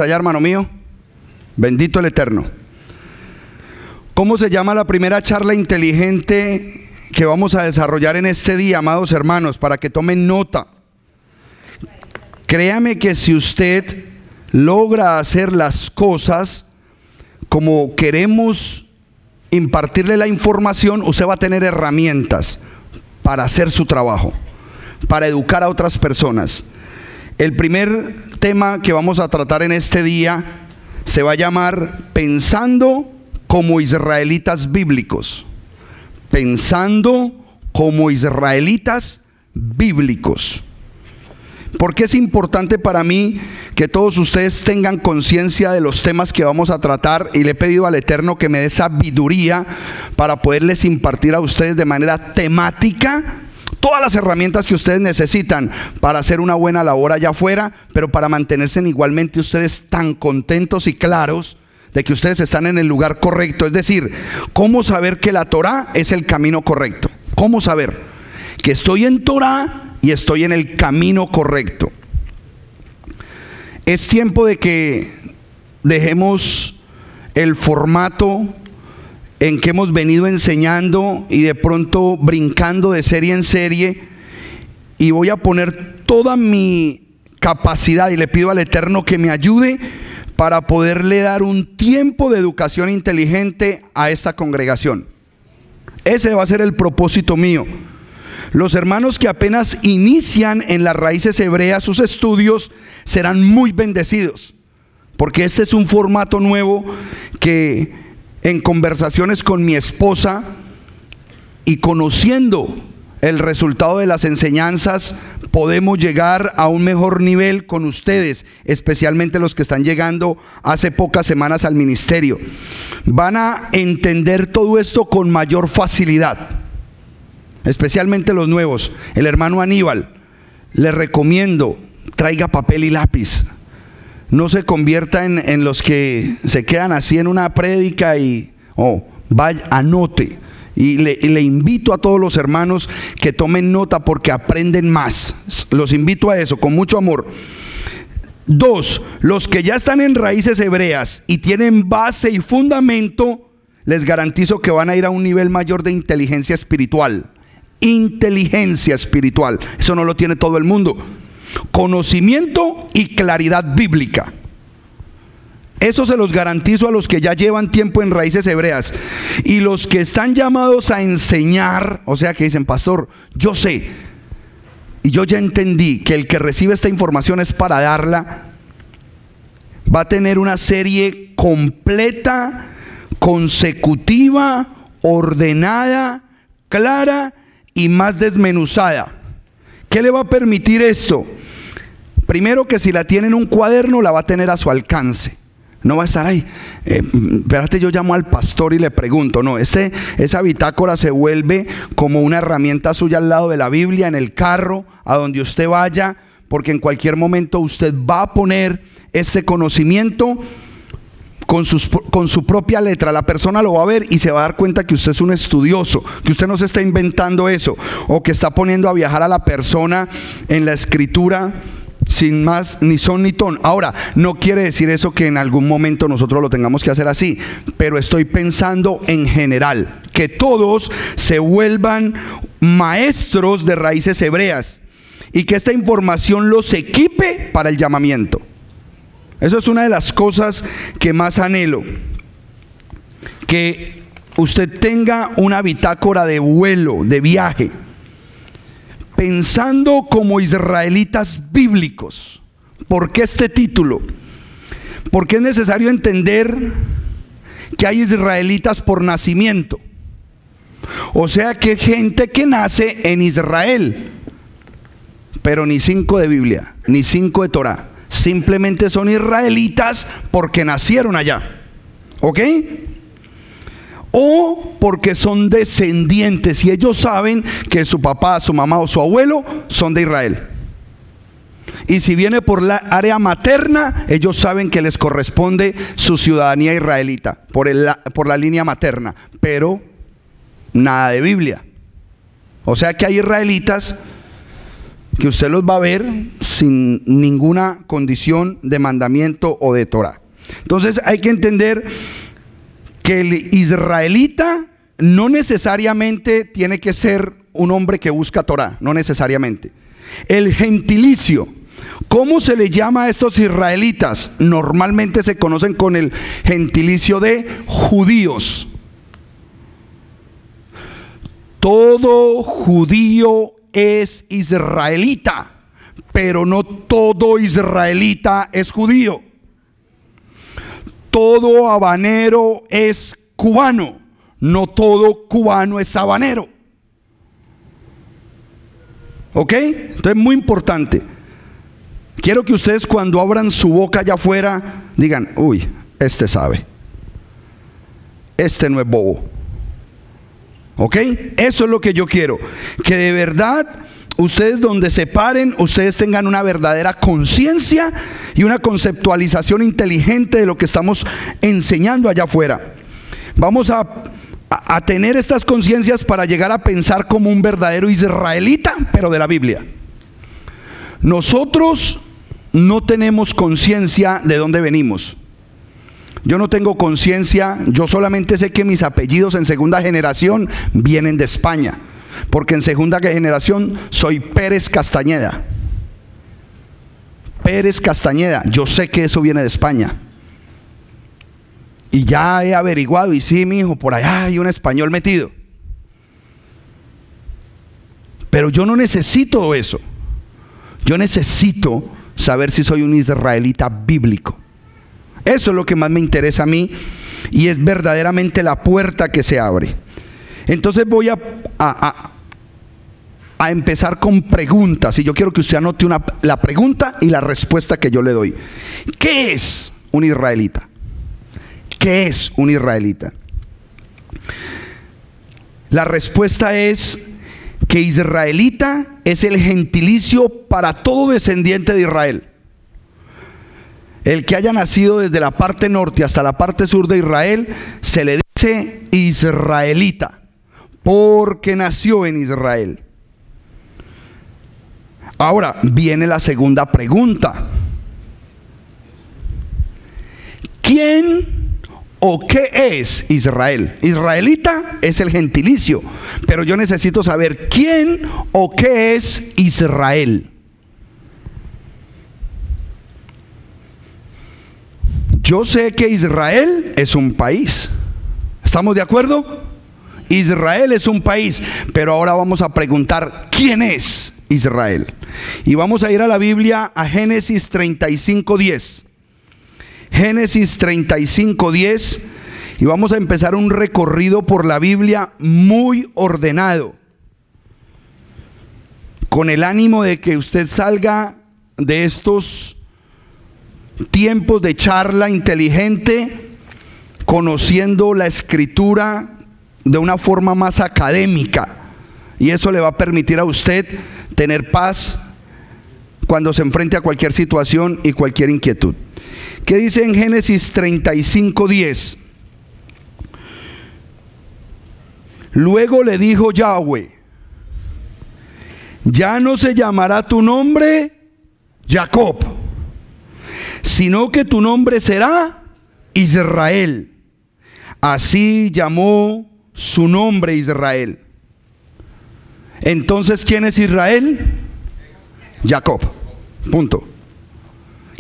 Allá, hermano mío, bendito el Eterno. ¿Cómo se llama la primera charla inteligente que vamos a desarrollar en este día, amados hermanos? Para que tomen nota. Créame que si usted logra hacer las cosas como queremos impartirle la información, usted va a tener herramientas para hacer su trabajo, para educar a otras personas. El primer tema que vamos a tratar en este día se va a llamar Pensando como israelitas bíblicos. Pensando como israelitas bíblicos. Porque es importante para mí que todos ustedes tengan conciencia de los temas que vamos a tratar, y le he pedido al Eterno que me dé sabiduría para poderles impartir a ustedes de manera temática todas las herramientas que ustedes necesitan para hacer una buena labor allá afuera, pero para mantenerse igualmente ustedes tan contentos y claros de que ustedes están en el lugar correcto. Es decir, ¿cómo saber que la Torá es el camino correcto? ¿Cómo saber que estoy en Torá y estoy en el camino correcto? Es tiempo de que dejemos el formato en que hemos venido enseñando y de pronto brincando de serie en serie, y voy a poner toda mi capacidad y le pido al Eterno que me ayude para poderle dar un tiempo de educación inteligente a esta congregación. Ese va a ser el propósito mío. Los hermanos que apenas inician en las raíces hebreas sus estudios serán muy bendecidos, porque este es un formato nuevo que en conversaciones con mi esposa y conociendo el resultado de las enseñanzas, podemos llegar a un mejor nivel con ustedes, especialmente los que están llegando hace pocas semanas al ministerio. Van a entender todo esto con mayor facilidad, especialmente los nuevos. El hermano Aníbal, le recomiendo, traiga papel y lápiz. No se convierta en los que se quedan así en una prédica y vaya, anote. Y le invito a todos los hermanos que tomen nota porque aprenden más. Los invito a eso con mucho amor. 2, los que ya están en raíces hebreas y tienen base y fundamento, les garantizo que van a ir a un nivel mayor de inteligencia espiritual. Inteligencia espiritual, eso no lo tiene todo el mundo. Conocimiento y claridad bíblica. Eso se los garantizo a los que ya llevan tiempo en raíces hebreas. Y los que están llamados a enseñar, o sea que dicen, pastor, yo sé y yo ya entendí que el que recibe esta información es para darla, va a tener una serie completa, consecutiva, ordenada, clara y más desmenuzada. ¿Qué le va a permitir esto? Primero, que si la tiene en un cuaderno, la va a tener a su alcance. No va a estar ahí, espérate, yo llamo al pastor y le pregunto. No, esa bitácora se vuelve como una herramienta suya al lado de la Biblia, en el carro, a donde usted vaya, porque en cualquier momento usted va a poner este conocimiento con su propia letra. La persona lo va a ver y se va a dar cuenta que usted es un estudioso, que usted no se está inventando eso, o que está poniendo a viajar a la persona en la escritura sin más ni son ni ton. Ahora, no quiere decir eso que en algún momento nosotros lo tengamos que hacer así, pero estoy pensando en general, que todos se vuelvan maestros de raíces hebreas y que esta información los equipe para el llamamiento. Eso es una de las cosas que más anhelo, que usted tenga una bitácora de vuelo, de viaje, pensando como israelitas bíblicos. ¿Por qué este título? Porque es necesario entender que hay israelitas por nacimiento, o sea que gente que nace en Israel, pero ni 5 de Biblia, ni 5 de Torá. Simplemente son israelitas porque nacieron allá, ¿ok? O porque son descendientes y ellos saben que su papá, su mamá o su abuelo son de Israel. Y si viene por la área materna, ellos saben que les corresponde su ciudadanía israelita por la línea materna, pero nada de Biblia. O sea que hay israelitas que usted los va a ver sin ninguna condición de mandamiento o de Torah. Entonces hay que entender que el israelita no necesariamente tiene que ser un hombre que busca Torah, no necesariamente. El gentilicio, ¿cómo se le llama a estos israelitas? Normalmente se conocen con el gentilicio de judíos. Todo judío es israelita, pero no todo israelita es judío. Todo habanero es cubano, no todo cubano es habanero. ¿Ok? Entonces, muy importante. Quiero que ustedes, cuando abran su boca allá afuera, digan: uy, este sabe, este no es bobo. ¿Ok? Eso es lo que yo quiero, que de verdad ustedes, donde se paren, ustedes tengan una verdadera conciencia y una conceptualización inteligente de lo que estamos enseñando allá afuera. Vamos a tener estas conciencias para llegar a pensar como un verdadero israelita, pero de la Biblia. Nosotros no tenemos conciencia de dónde venimos. Yo no tengo conciencia, yo solamente sé que mis apellidos en segunda generación vienen de España, porque en segunda generación soy Pérez Castañeda. Pérez Castañeda, yo sé que eso viene de España. Y ya he averiguado, y sí, mi hijo, por allá hay un español metido. Pero yo no necesito eso. Yo necesito saber si soy un israelita bíblico. Eso es lo que más me interesa a mí, y es verdaderamente la puerta que se abre. Entonces voy a empezar con preguntas, y yo quiero que usted anote la pregunta y la respuesta que yo le doy. ¿Qué es un israelita? ¿Qué es un israelita? La respuesta es que israelita es el gentilicio para todo descendiente de Israel. El que haya nacido desde la parte norte hasta la parte sur de Israel, se le dice israelita, porque nació en Israel. Ahora viene la segunda pregunta: ¿quién o qué es Israel? Israelita es el gentilicio, pero yo necesito saber quién o qué es Israel. Yo sé que Israel es un país. ¿Estamos de acuerdo? Israel es un país, pero ahora vamos a preguntar: ¿quién es Israel? Y vamos a ir a la Biblia, a Génesis 35:10. Génesis 35:10, y vamos a empezar un recorrido por la Biblia muy ordenado, con el ánimo de que usted salga de estos tiempos de charla inteligente conociendo la escritura de una forma más académica, y eso le va a permitir a usted tener paz cuando se enfrente a cualquier situación y cualquier inquietud. ¿Qué dice en Génesis 35:10? Luego le dijo Yahweh: ya no se llamará tu nombre Jacob, sino que tu nombre será Israel. Así llamó su nombre Israel. Entonces, ¿quién es Israel? Jacob. Punto.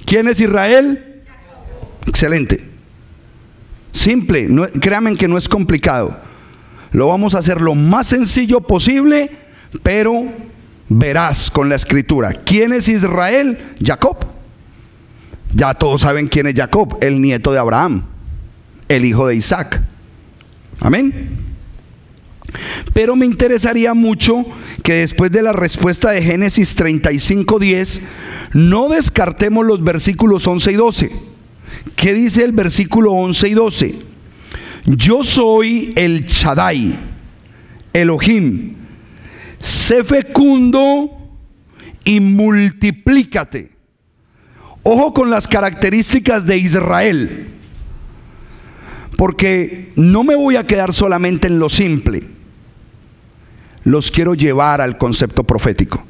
¿Quién es Israel? Excelente. Simple, no, créanme que no es complicado. Lo vamos a hacer lo más sencillo posible, pero verás con la escritura. ¿Quién es Israel? Jacob. Ya todos saben quién es Jacob, el nieto de Abraham, el hijo de Isaac. Amén. Pero me interesaría mucho que después de la respuesta de Génesis 35:10, no descartemos los versículos 11 y 12. ¿Qué dice el versículo 11 y 12? Yo soy el Shaddai, Elohim, sé fecundo y multiplícate. Ojo con las características de Israel, porque no me voy a quedar solamente en lo simple. Los quiero llevar al concepto profético.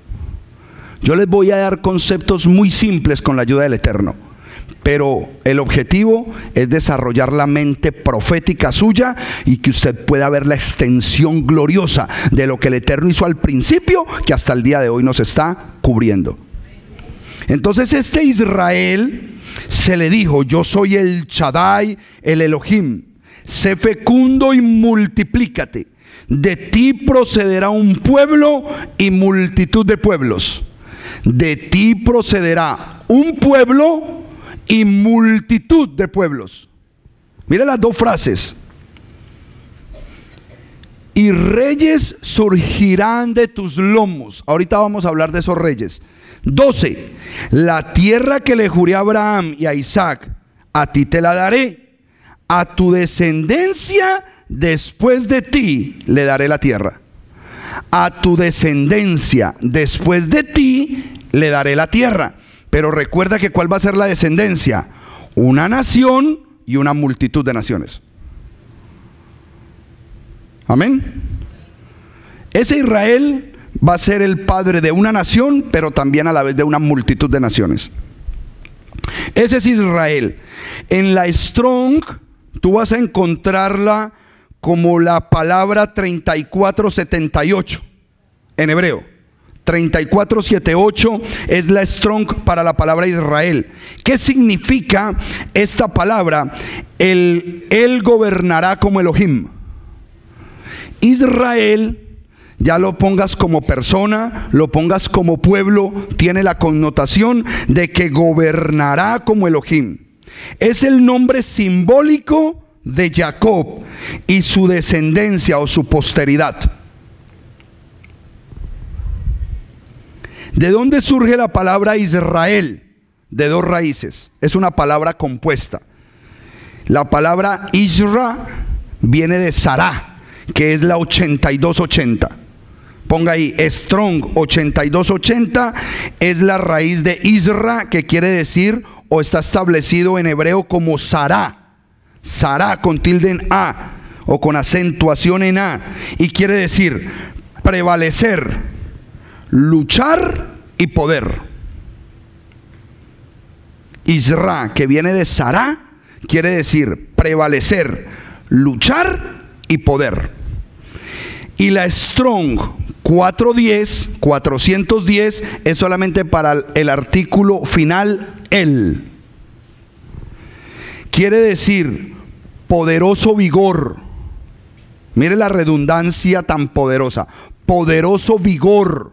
Yo les voy a dar conceptos muy simples con la ayuda del Eterno, pero el objetivo es desarrollar la mente profética suya y que usted pueda ver la extensión gloriosa de lo que el Eterno hizo al principio, que hasta el día de hoy nos está cubriendo. Entonces este Israel se le dijo: yo soy el Shaddai, el Elohim, sé fecundo y multiplícate, de ti procederá un pueblo y multitud de pueblos. De ti procederá un pueblo y multitud de pueblos. Mire las dos frases. Y reyes surgirán de tus lomos. Ahorita vamos a hablar de esos reyes. 12. La tierra que le juré a Abraham y a Isaac, a ti te la daré. A tu descendencia después de ti le daré la tierra. A tu descendencia después de ti le daré la tierra. Pero recuerda que ¿cuál va a ser la descendencia? Una nación y una multitud de naciones. Amén. Ese Israel va a ser el padre de una nación, pero también a la vez de una multitud de naciones. Ese es Israel. En la Strong tú vas a encontrarla como la palabra 3478 en hebreo. 3478 es la Strong para la palabra Israel. ¿Qué significa esta palabra? Él gobernará como Elohim. Israel, ya lo pongas como persona, lo pongas como pueblo, tiene la connotación de que gobernará como Elohim. Es el nombre simbólico de Jacob y su descendencia o su posteridad. ¿De dónde surge la palabra Israel? De dos raíces. Es una palabra compuesta. La palabra Isra viene de Sará, que es la 8280. Ponga ahí, Strong 8280 es la raíz de Isra, que quiere decir o está establecido en hebreo como Sará. Sará con tilde en A o con acentuación en A, y quiere decir prevalecer, luchar y poder. Isra, que viene de Sará, quiere decir prevalecer, luchar y poder. Y la Strong 410 es solamente para el artículo final el. Quiere decir poderoso vigor. Mire la redundancia tan poderosa. Poderoso vigor.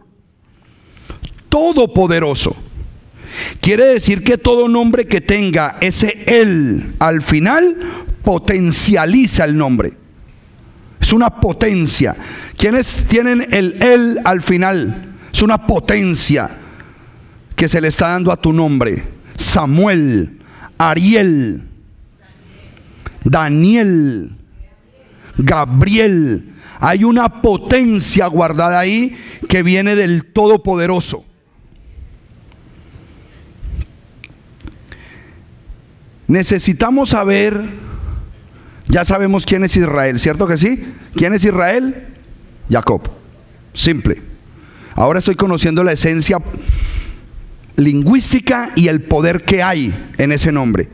Todopoderoso. Quiere decir que todo nombre que tenga ese él al final potencializa el nombre. Es una potencia. ¿Quiénes tienen el él al final? Es una potencia que se le está dando a tu nombre. Samuel, Ariel, Daniel, Gabriel. Hay una potencia guardada ahí que viene del Todopoderoso. Necesitamos saber, ya sabemos quién es Israel, ¿cierto que sí? ¿Quién es Israel? Jacob. Simple. Ahora estoy conociendo la esencia lingüística y el poder que hay en ese nombre.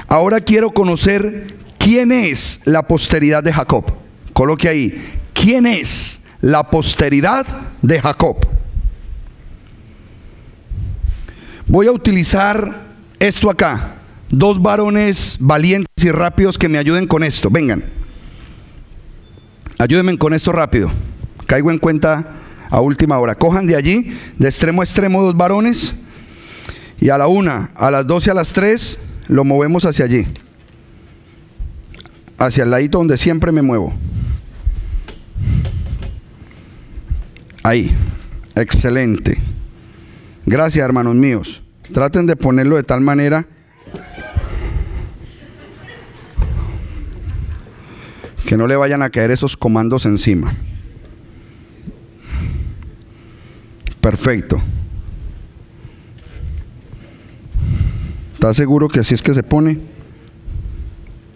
Ahora quiero conocer quién es la posteridad de Jacob. Coloque ahí, ¿quién es la posteridad de Jacob? Voy a utilizar esto acá. Dos varones valientes y rápidos que me ayuden con esto. Vengan, ayúdenme con esto rápido. Caigo en cuenta a última hora. Cojan de allí, de extremo a extremo, dos varones, y a la 1, a las 2 y a las 3 lo movemos hacia allí, hacia el ladito donde siempre me muevo. Ahí, excelente. Gracias, hermanos míos. Traten de ponerlo de tal manera que no le vayan a caer esos comandos encima. Perfecto. ¿Está seguro que así es que se pone?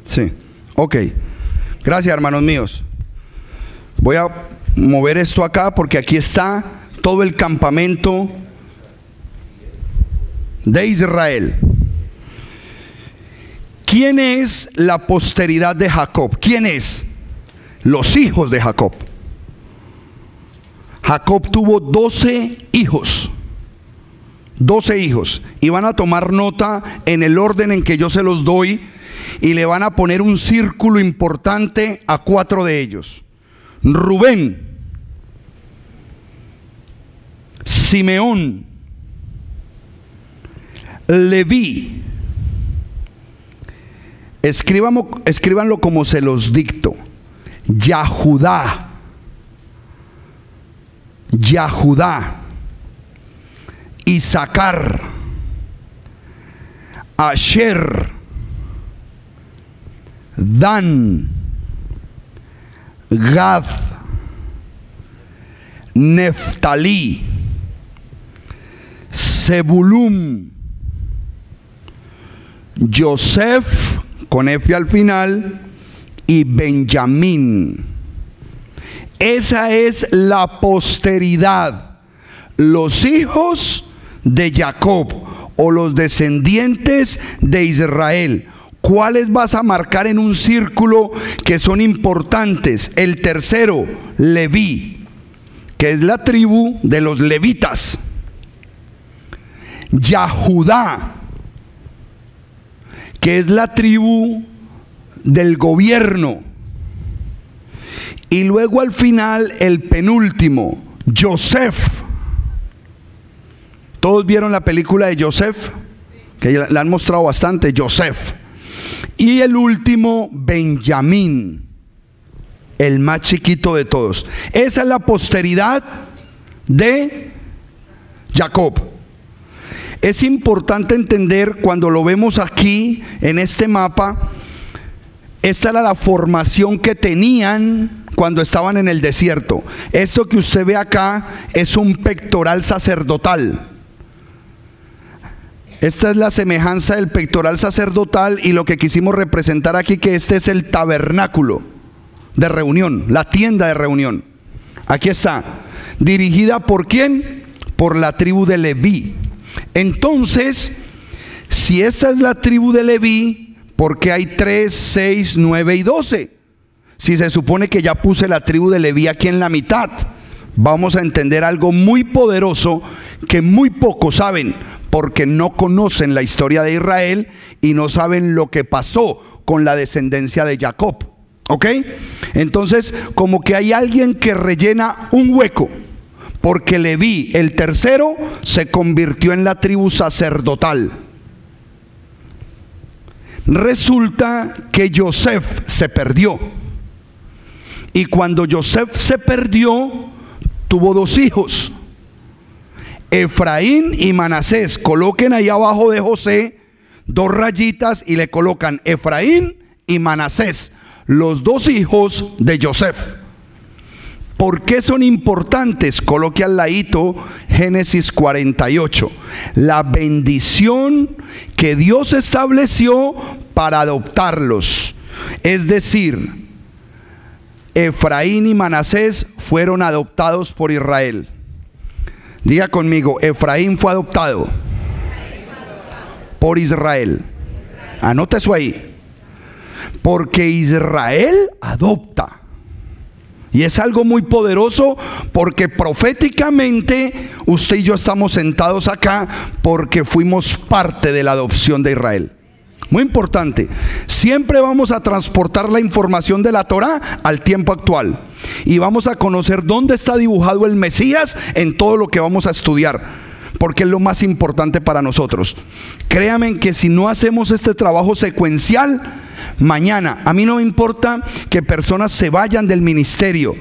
Sí. Ok. Gracias, hermanos míos. Voy a mover esto acá porque aquí está todo el campamento de Israel. ¿Quién es la posteridad de Jacob? ¿Quién es? Los hijos de Jacob. Jacob tuvo 12 hijos. 12 hijos. Y van a tomar nota en el orden en que yo se los doy. Y le van a poner un círculo importante a 4 de ellos. Rubén, Simeón, Leví. Escríbanlo como se los dicto. Yahudá, Isaacar, Asher, Dan, Gad, Neftalí, Zebulún, Yosef, con F al final, y Benjamín. Esa es la posteridad, los hijos de Jacob o los descendientes de Israel. ¿Cuáles vas a marcar en un círculo que son importantes? El tercero, Leví, que es la tribu de los levitas. Yahudá, que es la tribu del gobierno. Y luego al final el penúltimo, Yosef. ¿Todos vieron la película de Yosef? Que la han mostrado bastante, Yosef. Y el último, Benjamín, el más chiquito de todos. Esa es la posteridad de Jacob. Es importante entender cuando lo vemos aquí en este mapa. Esta era la formación que tenían cuando estaban en el desierto. Esto que usted ve acá es un pectoral sacerdotal. Esta es la semejanza del pectoral sacerdotal y lo que quisimos representar aquí, que este es el tabernáculo de reunión, la tienda de reunión. Aquí está, dirigida ¿por quién? Por la tribu de Leví. Entonces, si esta es la tribu de Leví, ¿por qué hay 3, 6, 9 y 12? Si se supone que ya puse la tribu de Leví aquí en la mitad. Vamos a entender algo muy poderoso que muy pocos saben, porque no conocen la historia de Israel y no saben lo que pasó con la descendencia de Jacob. ¿Ok? Entonces, como que hay alguien que rellena un hueco, porque Leví, el tercero, se convirtió en la tribu sacerdotal. Resulta que Yosef se perdió. Y cuando Yosef se perdió, tuvo 2 hijos, Efraín y Manasés. Coloquen ahí abajo de José 2 rayitas y le colocan Efraín y Manasés, los 2 hijos de Yosef. ¿Por qué son importantes? Coloque al ladito Génesis 48. La bendición que Dios estableció para adoptarlos. Es decir, Efraín y Manasés fueron adoptados por Israel. Diga conmigo, Efraín fue adoptado por Israel. Anote eso ahí. Porque Israel adopta. Y es algo muy poderoso, porque proféticamente usted y yo estamos sentados acá porque fuimos parte de la adopción de Israel. Muy importante. Siempre vamos a transportar la información de la Torá al tiempo actual. Y vamos a conocer dónde está dibujado el Mesías en todo lo que vamos a estudiar, porque es lo más importante para nosotros. Créanme que si no hacemos este trabajo secuencial, mañana, a mí no me importa que personas se vayan del ministerio,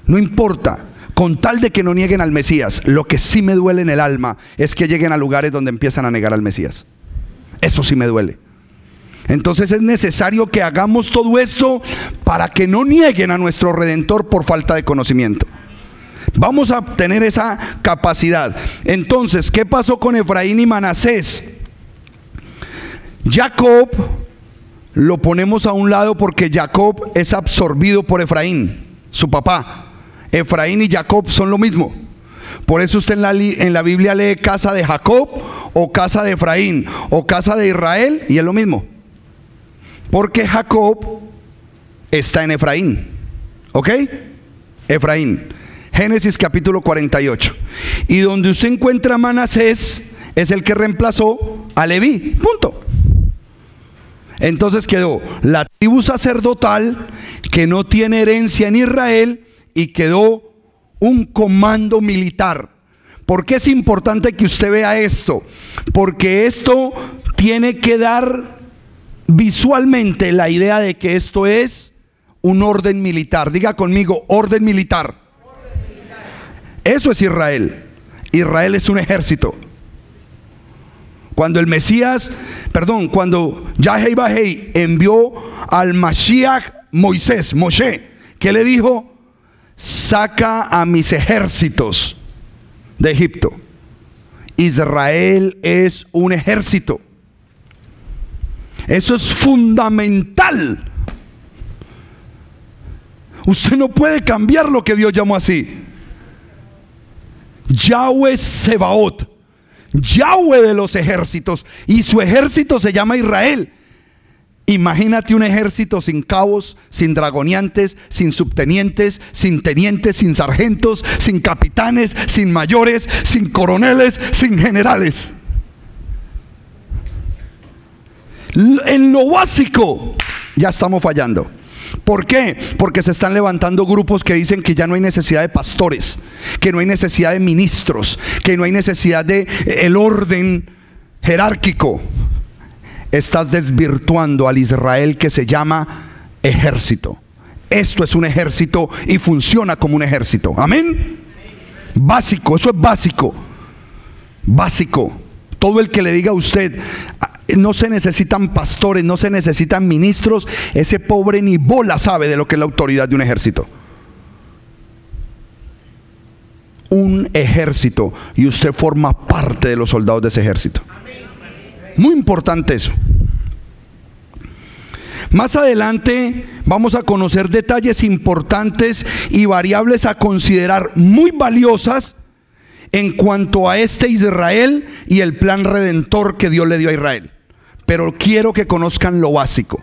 no importa, con tal de que no nieguen al Mesías. Lo que sí me duele en el alma es que lleguen a lugares donde empiezan a negar al Mesías. Eso sí me duele. Entonces es necesario que hagamos todo esto para que no nieguen a nuestro Redentor por falta de conocimiento. Vamos a tener esa capacidad. Entonces, ¿qué pasó con Efraín y Manasés? Jacob lo ponemos a un lado porque Jacob es absorbido por Efraín, su papá. Efraín y Jacob son lo mismo. Por eso usted en la Biblia lee casa de Jacob o casa de Efraín o casa de Israel y es lo mismo. Porque Jacob está en Efraín. ¿Ok? Efraín. Génesis capítulo 48. Y donde usted encuentra a Manasés es el que reemplazó a Leví. Punto. Entonces quedó la tribu sacerdotal que no tiene herencia en Israel y quedó un comando militar. ¿Por qué es importante que usted vea esto? Porque esto tiene que dar visualmente la idea de que esto es un orden militar. Diga conmigo, orden militar. Eso es Israel. Israel es un ejército. Cuando el Mesías, cuando Yahweh Bahei envió al Mashiach Moshe, ¿qué le dijo? Saca a mis ejércitos de Egipto. Israel es un ejército. Eso es fundamental. Usted no puede cambiar lo que Dios llamó así. Yahweh Sebaot, Yahweh de los ejércitos, y su ejército se llama Israel. Imagínate un ejército sin cabos, sin dragoneantes, sin subtenientes, sin tenientes, sin sargentos, sin capitanes, sin mayores, sin coroneles, sin generales. En lo básico ya estamos fallando. ¿Por qué? Porque se están levantando grupos que dicen que ya no hay necesidad de pastores, que no hay necesidad de ministros, que no hay necesidad de el orden jerárquico. Estás desvirtuando al Israel que se llama ejército. Esto es un ejército y funciona como un ejército. Amén. Básico, eso es básico. Básico. Todo el que le diga a usted no se necesitan pastores, no se necesitan ministros, ese pobre ni bola sabe de lo que es la autoridad de un ejército. Un ejército, y usted forma parte de los soldados de ese ejército. Muy importante eso. Más adelante vamos a conocer detalles importantes y variables a considerar muy valiosas en cuanto a este Israel y el plan redentor que Dios le dio a Israel. Pero quiero que conozcan lo básico.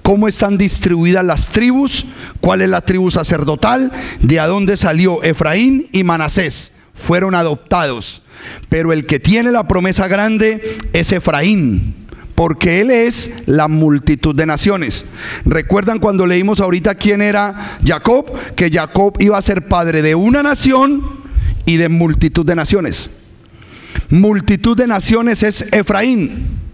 Cómo están distribuidas las tribus, cuál es la tribu sacerdotal, de a dónde salió Efraín y Manasés. Fueron adoptados. Pero el que tiene la promesa grande es Efraín, porque él es la multitud de naciones. ¿Recuerdan cuando leímos ahorita quién era Jacob? Que Jacob iba a ser padre de una nación y de multitud de naciones. Multitud de naciones es Efraín.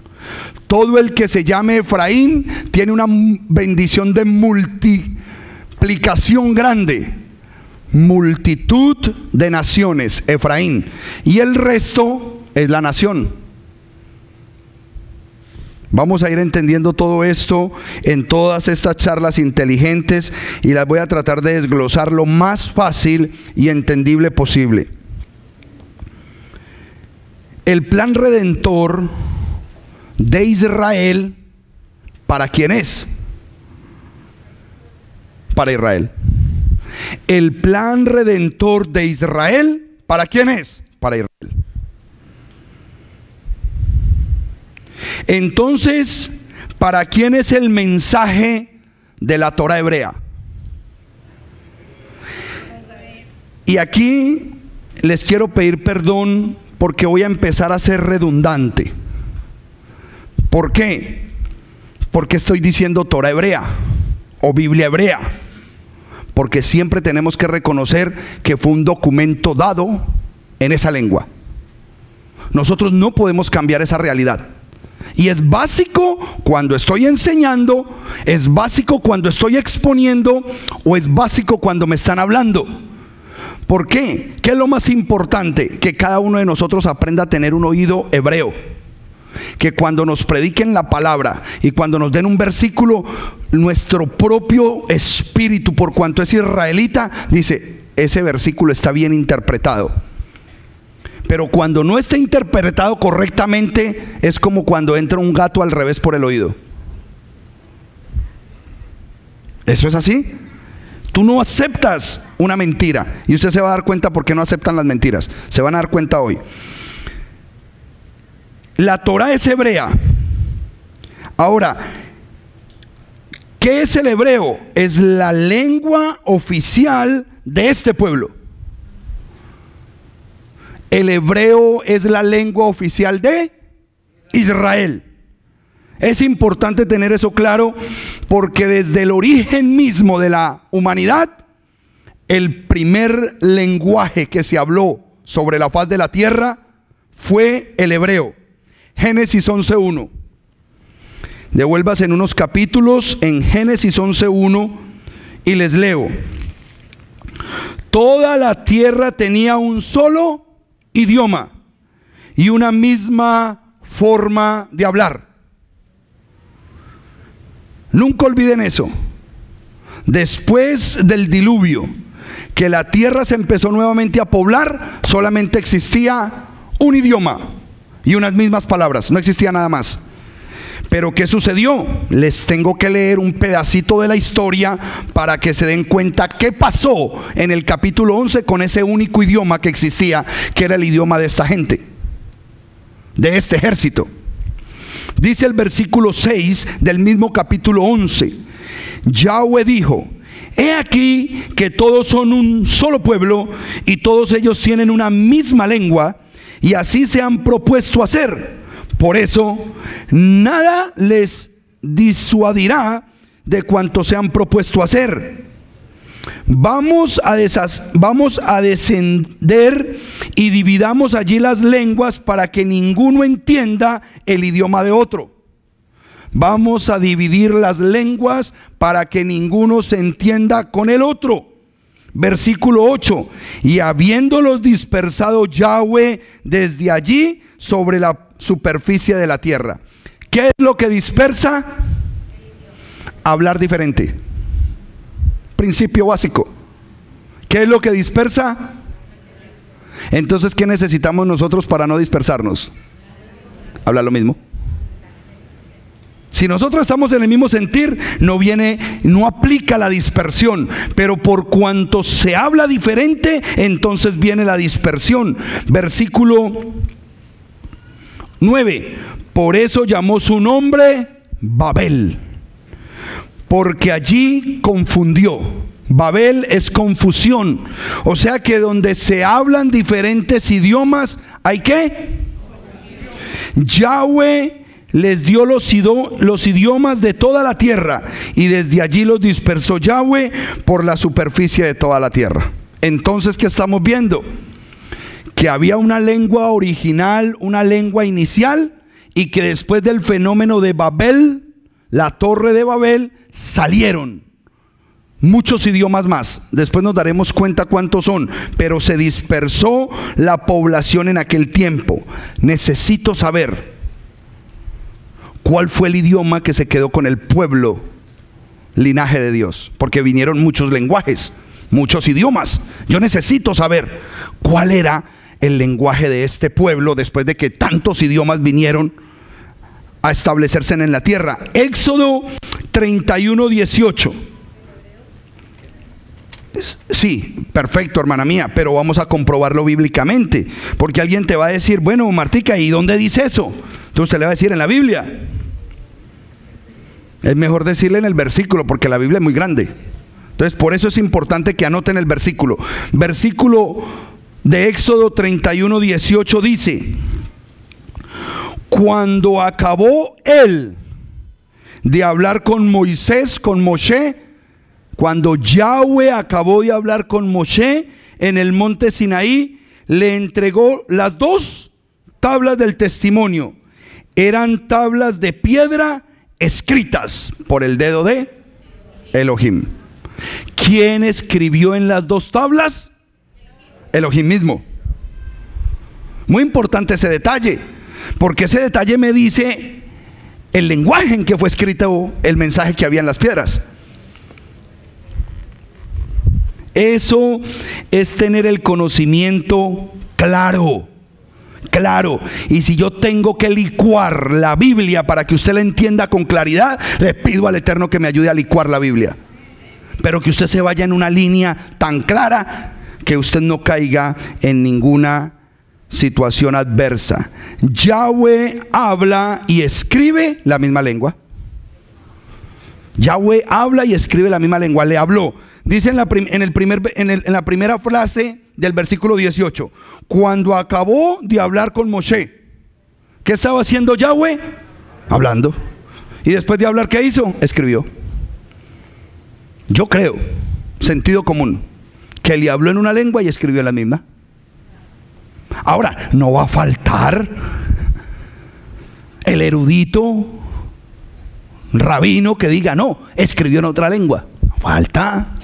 Todo el que se llame Efraín tiene una bendición de multiplicación grande. Multitud de naciones, Efraín. Y el resto es la nación. Vamos a ir entendiendo todo esto en todas estas charlas inteligentes y las voy a tratar de desglosar lo más fácil y entendible posible. El plan redentor de Israel, ¿para quién es? Para Israel. El plan redentor de Israel, ¿para quién es? Para Israel. Entonces, ¿para quién es el mensaje de la Torá hebrea? Y aquí les quiero pedir perdón porque voy a empezar a ser redundante. ¿Por qué? Porque estoy diciendo Torá hebrea o Biblia hebrea. Porque siempre tenemos que reconocer que fue un documento dado en esa lengua. Nosotros no podemos cambiar esa realidad. Y es básico cuando estoy enseñando, es básico cuando estoy exponiendo, o es básico cuando me están hablando. ¿Por qué? ¿Qué es lo más importante? Que cada uno de nosotros aprenda a tener un oído hebreo. Que cuando nos prediquen la palabra y cuando nos den un versículo, nuestro propio espíritu, por cuanto es israelita, dice, ese versículo está bien interpretado. Pero cuando no está interpretado correctamente, es como cuando entra un gato al revés por el oído. ¿Eso es así? Tú no aceptas una mentira. Y usted se va a dar cuenta por qué no aceptan las mentiras. Se van a dar cuenta hoy. La Torá es hebrea. Ahora, ¿qué es el hebreo? Es la lengua oficial de este pueblo. El hebreo es la lengua oficial de Israel. Es importante tener eso claro, porque desde el origen mismo de la humanidad, el primer lenguaje que se habló sobre la faz de la tierra fue el hebreo. Génesis 11:1. Devuélvase en unos capítulos en Génesis 11:1 y les leo. Toda la tierra tenía un solo idioma y una misma forma de hablar. Nunca olviden eso. Después del diluvio, que la tierra se empezó nuevamente a poblar, solamente existía un idioma y unas mismas palabras, no existía nada más. Pero ¿qué sucedió? Les tengo que leer un pedacito de la historia para que se den cuenta qué pasó en el capítulo 11 con ese único idioma que existía, que era el idioma de esta gente, de este ejército. Dice el versículo 6 del mismo capítulo 11: Yahweh dijo: he aquí que todos son un solo pueblo y todos ellos tienen una misma lengua, y así se han propuesto hacer. Por eso nada les disuadirá de cuanto se han propuesto hacer. Vamos a descender y dividamos allí las lenguas para que ninguno entienda el idioma de otro. Vamos a dividir las lenguas para que ninguno se entienda con el otro. Versículo 8: y habiéndolos dispersado Yahweh desde allí sobre la superficie de la tierra. ¿Qué es lo que dispersa? Hablar diferente. Principio básico. ¿Qué es lo que dispersa? Entonces, ¿qué necesitamos nosotros para no dispersarnos? Hablar lo mismo. Si nosotros estamos en el mismo sentir, no aplica la dispersión. Pero por cuanto se habla diferente, entonces viene la dispersión. Versículo 9: por eso llamó su nombre Babel, porque allí confundió. Babel es confusión. O sea que donde se hablan diferentes idiomas, ¿hay qué? Yahweh les dio los idiomas de toda la tierra, y desde allí los dispersó Yahweh por la superficie de toda la tierra. Entonces, ¿qué estamos viendo? Que había una lengua original, una lengua inicial, y que después del fenómeno de Babel, la torre de Babel, salieron muchos idiomas más. Después nos daremos cuenta cuántos son, pero se dispersó la población en aquel tiempo. Necesito saber cuál fue el idioma que se quedó con el pueblo, linaje de Dios, porque vinieron muchos lenguajes, muchos idiomas. Yo necesito saber cuál era el lenguaje de este pueblo después de que tantos idiomas vinieron a establecerse en la tierra. Éxodo 31:18. Sí, perfecto, hermana mía, pero vamos a comprobarlo bíblicamente, porque alguien te va a decir: bueno, Martica, ¿y dónde dice eso? Entonces usted le va a decir: en la Biblia. Es mejor decirle en el versículo, porque la Biblia es muy grande. Entonces por eso es importante que anoten el versículo. Versículo de Éxodo 31:18 dice: cuando acabó él de hablar con Moisés, con Moshe, cuando Yahweh acabó de hablar con Moshe en el monte Sinaí, le entregó las 2 tablas del testimonio. Eran tablas de piedra escritas por el dedo de Elohim. ¿Quién escribió en las 2 tablas? Elohim mismo. Muy importante ese detalle, porque ese detalle me dice el lenguaje en que fue escrito el mensaje que había en las piedras. Eso es tener el conocimiento claro. Claro, y si yo tengo que licuar la Biblia para que usted la entienda con claridad, le pido al Eterno que me ayude a licuar la Biblia. pero que usted se vaya en una línea tan clara que usted no caiga en ninguna situación adversa. Yahweh habla y escribe la misma lengua. Yahweh habla y escribe la misma lengua. Le habló. Dice en la primera frase del versículo 18: cuando acabó de hablar con Moshe, ¿qué estaba haciendo Yahweh? Hablando. Y después de hablar, ¿qué hizo? Escribió. Yo creo, sentido común, que le habló en una lengua y escribió en la misma. Ahora, no va a faltar el erudito rabino que diga, no, escribió en otra lengua. No falta.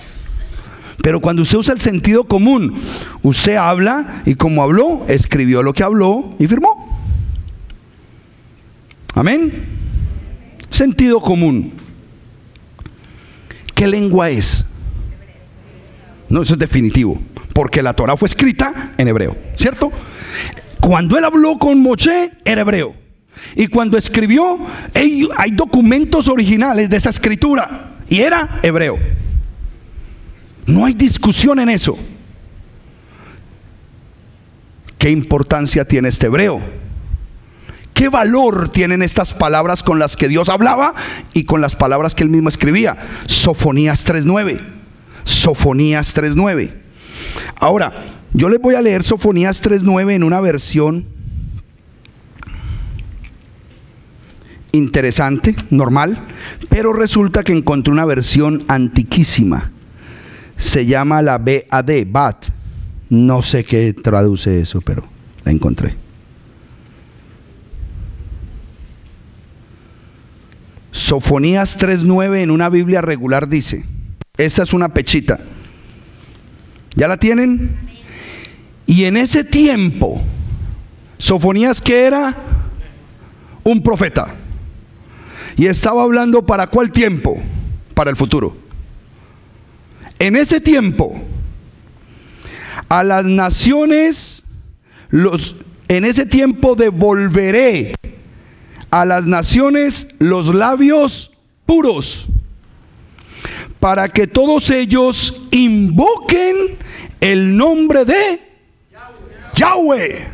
Pero cuando usted usa el sentido común, usted habla y como habló, escribió lo que habló y firmó. Amén. Sentido común. ¿Qué lengua es? No, eso es definitivo, porque la Torah fue escrita en hebreo, ¿cierto? Cuando él habló con Moshe, era hebreo. Y cuando escribió, hay documentos originales de esa escritura, y era hebreo. No hay discusión en eso. ¿Qué importancia tiene este hebreo? ¿Qué valor tienen estas palabras con las que Dios hablaba y con las palabras que él mismo escribía? Sofonías 3:9. Sofonías 3:9. Ahora, yo les voy a leer Sofonías 3:9 en una versión interesante, normal, pero resulta que encontré una versión antiquísima. Se llama la BAD, BAT. No sé qué traduce eso, pero la encontré. Sofonías 3:9 en una Biblia regular dice, esta es una pechita, ¿ya la tienen? Y en ese tiempo, Sofonías, ¿qué era? Un profeta. Y estaba hablando ¿para cuál tiempo? Para el futuro. En ese tiempo, a las naciones, en ese tiempo devolveré a las naciones los labios puros, para que todos ellos invoquen el nombre de Yahweh.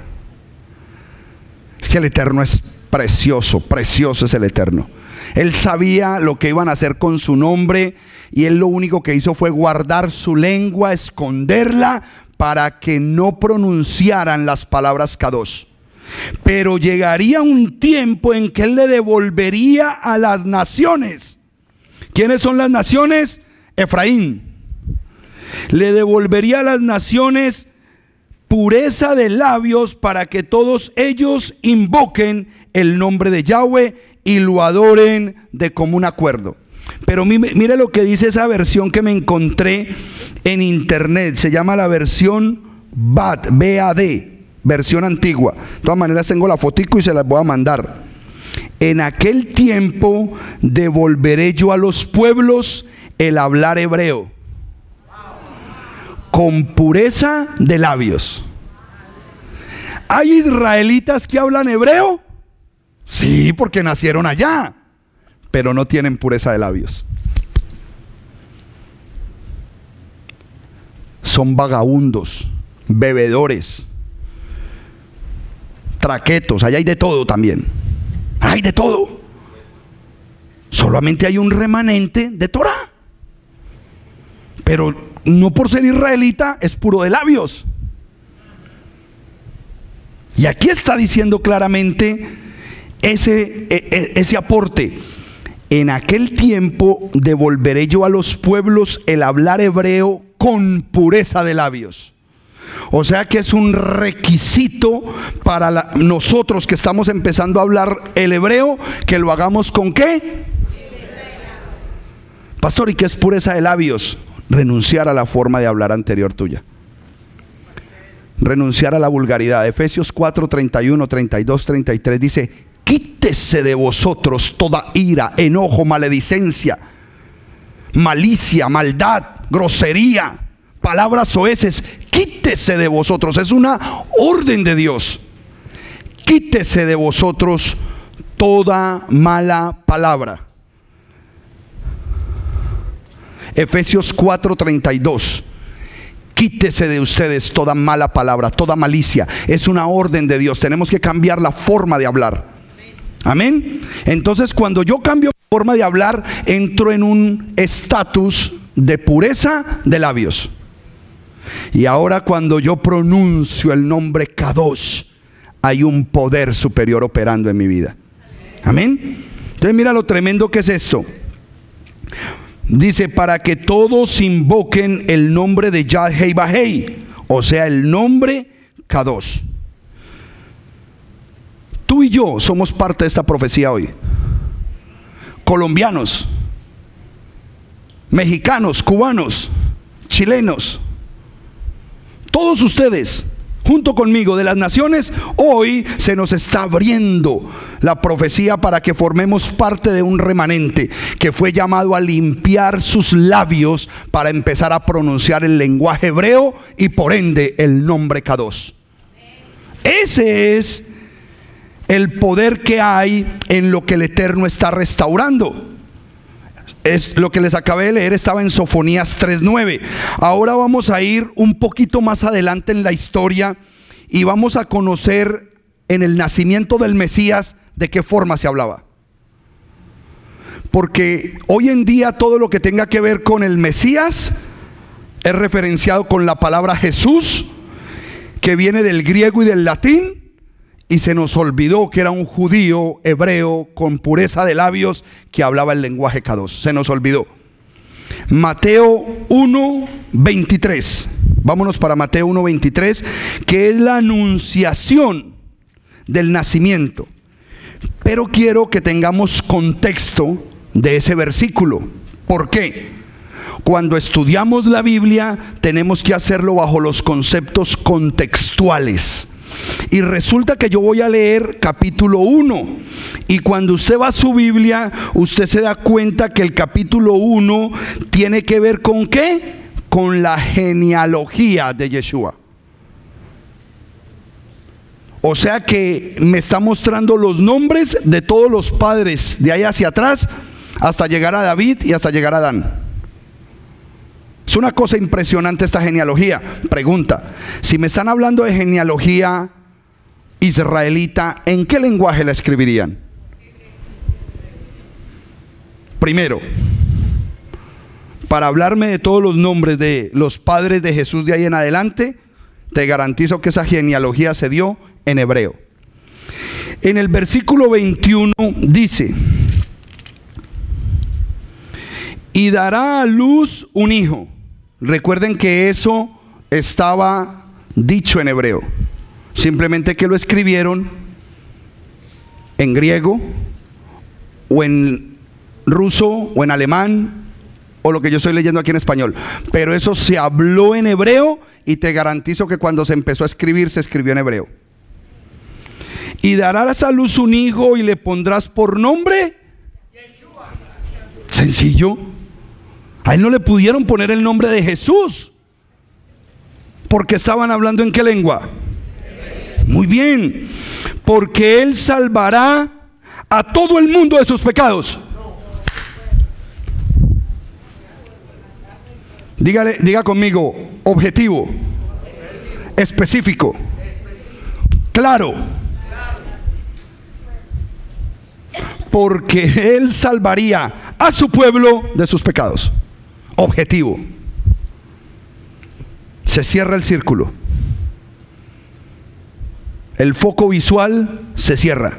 Es que el Eterno es precioso, precioso es el Eterno. Él sabía lo que iban a hacer con su nombre, y él lo único que hizo fue guardar su lengua, esconderla, para que no pronunciaran las palabras Kadosh. Pero llegaría un tiempo en que él le devolvería a las naciones. ¿Quiénes son las naciones? Efraín. Le devolvería a las naciones pureza de labios, para que todos ellos invoquen el nombre de Yahweh y lo adoren de común acuerdo. Pero mire lo que dice esa versión que me encontré en internet. Se llama la versión BAD, B-A-D, versión antigua. De todas maneras tengo la fotico y se las voy a mandar. En aquel tiempo devolveré yo a los pueblos el hablar hebreo, con pureza de labios. ¿Hay israelitas que hablan hebreo? Sí, porque nacieron allá, pero no tienen pureza de labios. Son vagabundos, bebedores, traquetos. Allá hay de todo también. Hay de todo. Solamente hay un remanente de Torah, pero no por ser israelita es puro de labios. Y aquí está diciendo claramente ese aporte. En aquel tiempo devolveré yo a los pueblos el hablar hebreo con pureza de labios. O sea que es un requisito para nosotros que estamos empezando a hablar el hebreo, que lo hagamos ¿con qué? Pastor, ¿y qué es pureza de labios? Renunciar a la forma de hablar anterior tuya. Renunciar a la vulgaridad. Efesios 4, 31, 32, 33 dice: quítese de vosotros toda ira, enojo, maledicencia, malicia, maldad, grosería, palabras soeces. Quítese de vosotros. Es una orden de Dios. Quítese de vosotros toda mala palabra. Efesios 4:32. Quítese de ustedes toda mala palabra, toda malicia. Es una orden de Dios. Tenemos que cambiar la forma de hablar. Amén. Entonces, cuando yo cambio mi forma de hablar, entro en un estatus de pureza de labios. Y ahora, cuando yo pronuncio el nombre Kadosh, hay un poder superior operando en mi vida. Amén. Entonces, mira lo tremendo que es esto. Dice, para que todos invoquen el nombre de Yahweh Bahei, o sea, el nombre Kadosh. Tú y yo somos parte de esta profecía hoy. Colombianos, mexicanos, cubanos, chilenos, todos ustedes, junto conmigo, de las naciones, hoy se nos está abriendo la profecía para que formemos parte de un remanente que fue llamado a limpiar sus labios para empezar a pronunciar el lenguaje hebreo y por ende el nombre Kadosh. Ese es el poder que hay en lo que el Eterno está restaurando. Es lo que les acabé de leer, estaba en Sofonías 3:9. Ahora vamos a ir un poquito más adelante en la historia y vamos a conocer en el nacimiento del Mesías de qué forma se hablaba. Porque hoy en día todo lo que tenga que ver con el Mesías es referenciado con la palabra Jesús, que viene del griego y del latín. Y se nos olvidó que era un judío hebreo con pureza de labios que hablaba el lenguaje Kadosh. Se nos olvidó. Mateo 1:23. Vámonos para Mateo 1:23, que es la anunciación del nacimiento. Pero quiero que tengamos contexto de ese versículo. ¿Por qué? Cuando estudiamos la Biblia tenemos que hacerlo bajo los conceptos contextuales. Y resulta que yo voy a leer capítulo 1. Y cuando usted va a su Biblia, usted se da cuenta que el capítulo 1 tiene que ver ¿con qué? Con la genealogía de Yeshua. O sea que me está mostrando los nombres de todos los padres de ahí hacia atrás hasta llegar a David y hasta llegar a Adán. Es una cosa impresionante esta genealogía. Pregunta, si me están hablando de genealogía israelita, ¿en qué lenguaje la escribirían? Primero, para hablarme de todos los nombres de los padres de Jesús de ahí en adelante, te garantizo que esa genealogía se dio en hebreo. En el versículo 21 dice: y dará a luz un hijo. Recuerden que eso estaba dicho en hebreo, simplemente que lo escribieron en griego o en ruso o en alemán o lo que yo estoy leyendo aquí en español, pero eso se habló en hebreo y te garantizo que cuando se empezó a escribir se escribió en hebreo. Y darás a luz un hijo y le pondrás por nombre Yeshua. Sencillo. A él no le pudieron poner el nombre de Jesús porque estaban hablando ¿en qué lengua? Muy bien, porque él salvará a todo el mundo de sus pecados. Diga conmigo: objetivo, específico, claro. Porque él salvaría a su pueblo de sus pecados. Objetivo. Se cierra el círculo. El foco visual se cierra.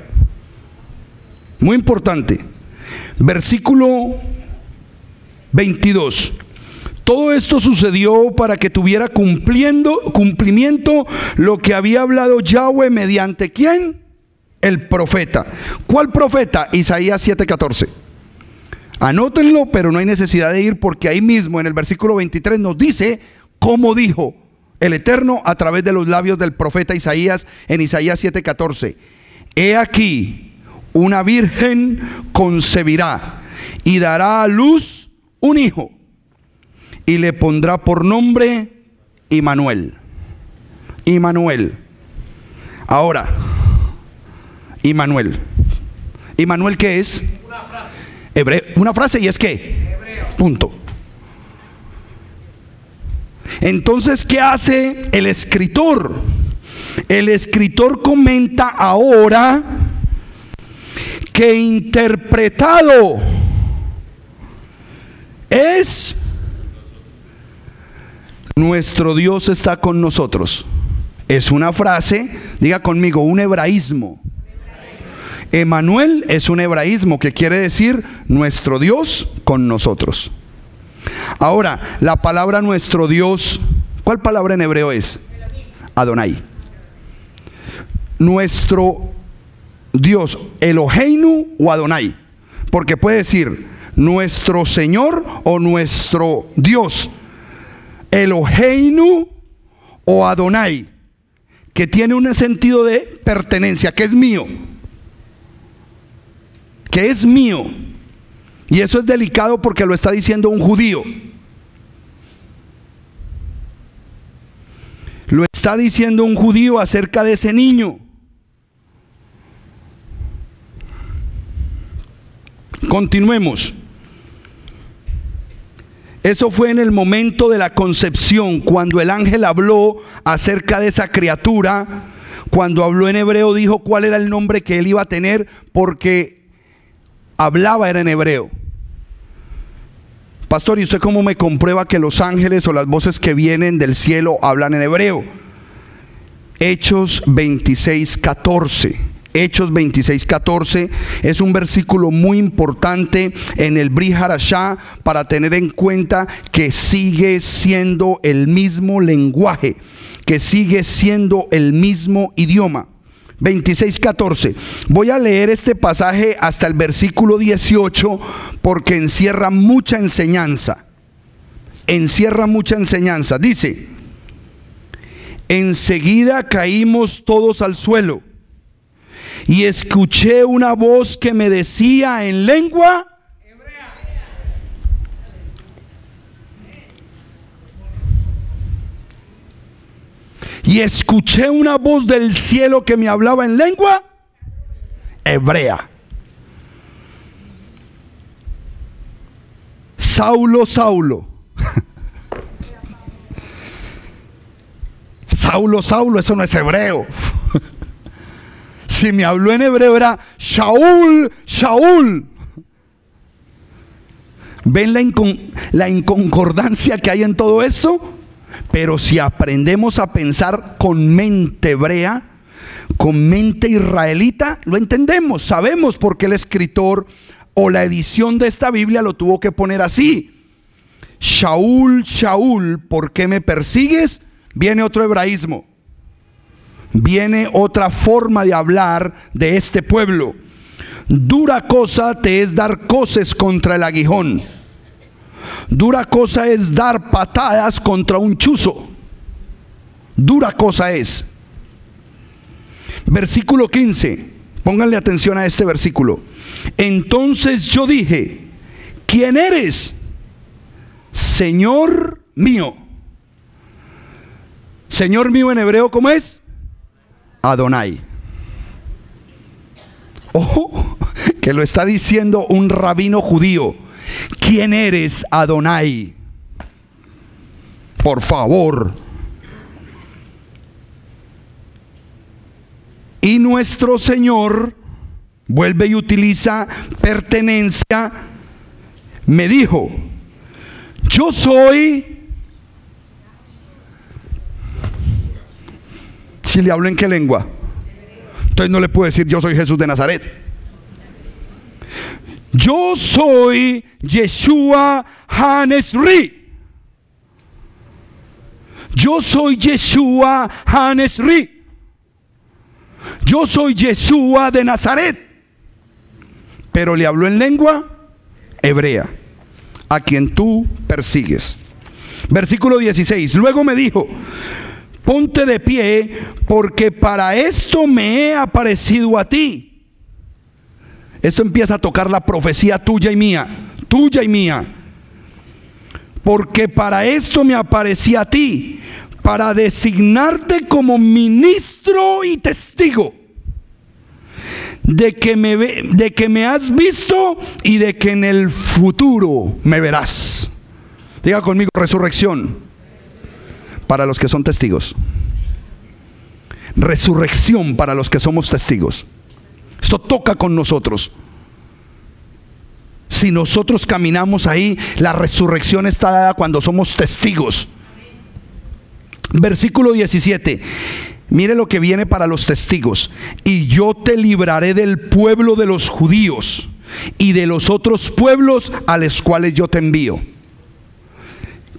Muy importante. Versículo 22. Todo esto sucedió para que tuviera cumplimiento lo que había hablado Yahweh mediante ¿quién? El profeta. ¿Cuál profeta? Isaías 7:14. Anótenlo, pero no hay necesidad de ir porque ahí mismo en el versículo 23 nos dice cómo dijo el Eterno a través de los labios del profeta Isaías en Isaías 7:14. He aquí, una virgen concebirá y dará a luz un hijo y le pondrá por nombre Immanuel. Immanuel. Ahora, Immanuel. ¿Immanuel qué es? Una frase. Hebreo. Una frase, y es que punto. Entonces, ¿qué hace el escritor? El escritor comenta ahora que interpretado es: nuestro Dios está con nosotros. Es una frase, diga conmigo, un hebraísmo. Emanuel es un hebraísmo que quiere decir nuestro Dios con nosotros. Ahora, la palabra nuestro Dios, ¿cuál palabra en hebreo es? Adonai. Nuestro Dios, Eloheinu o Adonai, porque puede decir nuestro Señor o nuestro Dios, Eloheinu o Adonai, que tiene un sentido de pertenencia, que es mío, que es mío. Y eso es delicado porque lo está diciendo un judío. Lo está diciendo un judío acerca de ese niño. Continuemos. Eso fue en el momento de la concepción, cuando el ángel habló acerca de esa criatura. Cuando habló en hebreo, dijo cuál era el nombre que él iba a tener, porque hablaba era en hebreo. Pastor, ¿y usted cómo me comprueba que los ángeles o las voces que vienen del cielo hablan en hebreo? Hechos 26:14. Hechos 26:14 es un versículo muy importante en el Brit Hadashah para tener en cuenta que sigue siendo el mismo lenguaje, que sigue siendo el mismo idioma. 26:14. Voy a leer este pasaje hasta el versículo 18 porque encierra mucha enseñanza. Encierra mucha enseñanza. Dice: enseguida caímos todos al suelo y escuché una voz que me decía en lengua hebrea. Y escuché una voz del cielo que me hablaba en lengua hebrea. Saulo, Saulo. Saulo, Saulo, eso no es hebreo. Si me habló en hebreo era Shaul, Shaul. ¿Ven la inconcordancia que hay en todo eso? Pero si aprendemos a pensar con mente hebrea, con mente israelita, lo entendemos, sabemos por qué el escritor o la edición de esta Biblia lo tuvo que poner así. Shaul, Shaul, ¿por qué me persigues? Viene otro hebraísmo. Viene otra forma de hablar de este pueblo. Dura cosa te es dar coces contra el aguijón. Dura cosa es dar patadas contra un chuzo. Dura cosa es. Versículo 15. Pónganle atención a este versículo. Entonces yo dije: ¿quién eres, Señor mío? Señor mío en hebreo, ¿cómo es? Adonai. Ojo, que lo está diciendo un rabino judío. ¿Quién eres, Adonai? Por favor. Y nuestro Señor vuelve y utiliza pertenencia. Me dijo: yo soy. Si le hablo en qué lengua, entonces no le puedo decir yo soy Jesús de Nazaret. Yo soy Yeshua Hanesri. Yo soy Yeshua Hanesri. Yo soy Yeshua de Nazaret. Pero le habló en lengua hebrea, a quien tú persigues. Versículo 16. Luego me dijo: ponte de pie, porque para esto me he aparecido a ti. Esto empieza a tocar la profecía tuya y mía, tuya y mía. Porque para esto me aparecí a ti, para designarte como ministro y testigo de que me has visto y de que en el futuro me verás. Diga conmigo: resurrección. para los que son testigos. Resurrección para los que somos testigos. Esto toca con nosotros. Si nosotros caminamos ahí, la resurrección está dada cuando somos testigos. Versículo 17. Mire lo que viene para los testigos. Y yo te libraré del pueblo de los judíos y de los otros pueblos a los cuales yo te envío.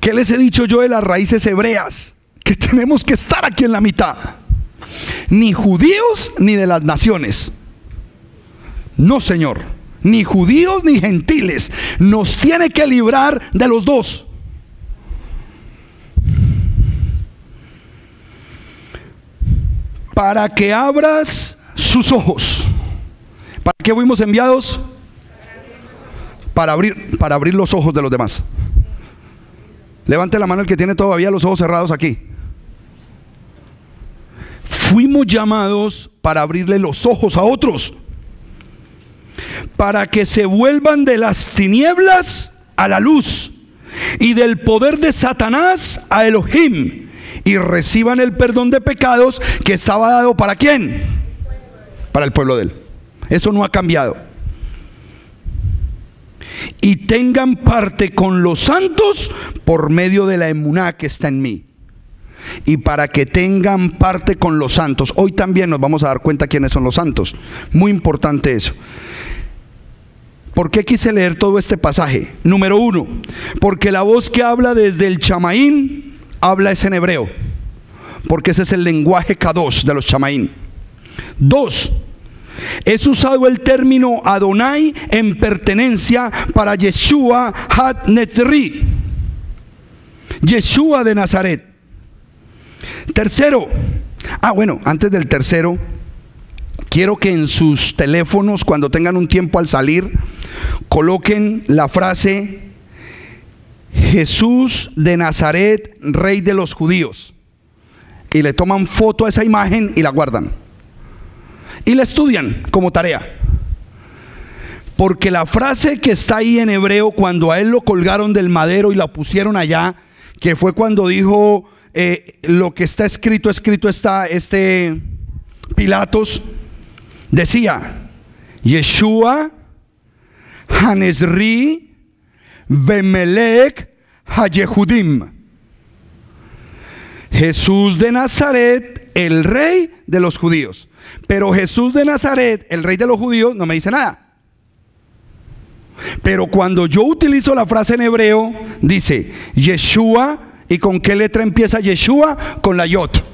¿Qué les he dicho yo de las raíces hebreas? Que tenemos que estar aquí en la mitad. Ni judíos ni de las naciones. No, Señor. Ni judíos ni gentiles. Nos tiene que librar de los dos. Para que abras sus ojos. ¿Para qué fuimos enviados? Para abrir los ojos de los demás. Levante la mano el que tiene todavía los ojos cerrados aquí. Fuimos llamados para abrirle los ojos a otros, para que se vuelvan de las tinieblas a la luz y del poder de Satanás a Elohim, y reciban el perdón de pecados que estaba dado ¿para quién? Para el pueblo de él. Eso no ha cambiado. Y tengan parte con los santos por medio de la emuná que está en mí. Y para que tengan parte con los santos. Hoy también nos vamos a dar cuenta quiénes son los santos. Muy importante eso. ¿Por qué quise leer todo este pasaje? Número 1, porque la voz que habla desde el chamaín habla es en hebreo, porque ese es el lenguaje kadosh de los chamaín. 2, es usado el término Adonai en pertenencia para Yeshua HaNetzri, Yeshua de Nazaret. 3, antes del 3, quiero que en sus teléfonos, cuando tengan un tiempo al salir, coloquen la frase Jesús de Nazaret, Rey de los Judíos, y le toman foto a esa imagen y la guardan y la estudian como tarea, porque la frase que está ahí en hebreo, cuando a él lo colgaron del madero y la pusieron allá, que fue cuando dijo lo que está escrito está, Pilatos decía Yeshua Hanesri Bemelech Hayehudim, Jesús de Nazaret, el rey de los judíos. Pero Jesús de Nazaret, el rey de los judíos, no me dice nada. Pero cuando yo utilizo la frase en hebreo, dice Yeshua. ¿Y con qué letra empieza Yeshua? Con la Yot.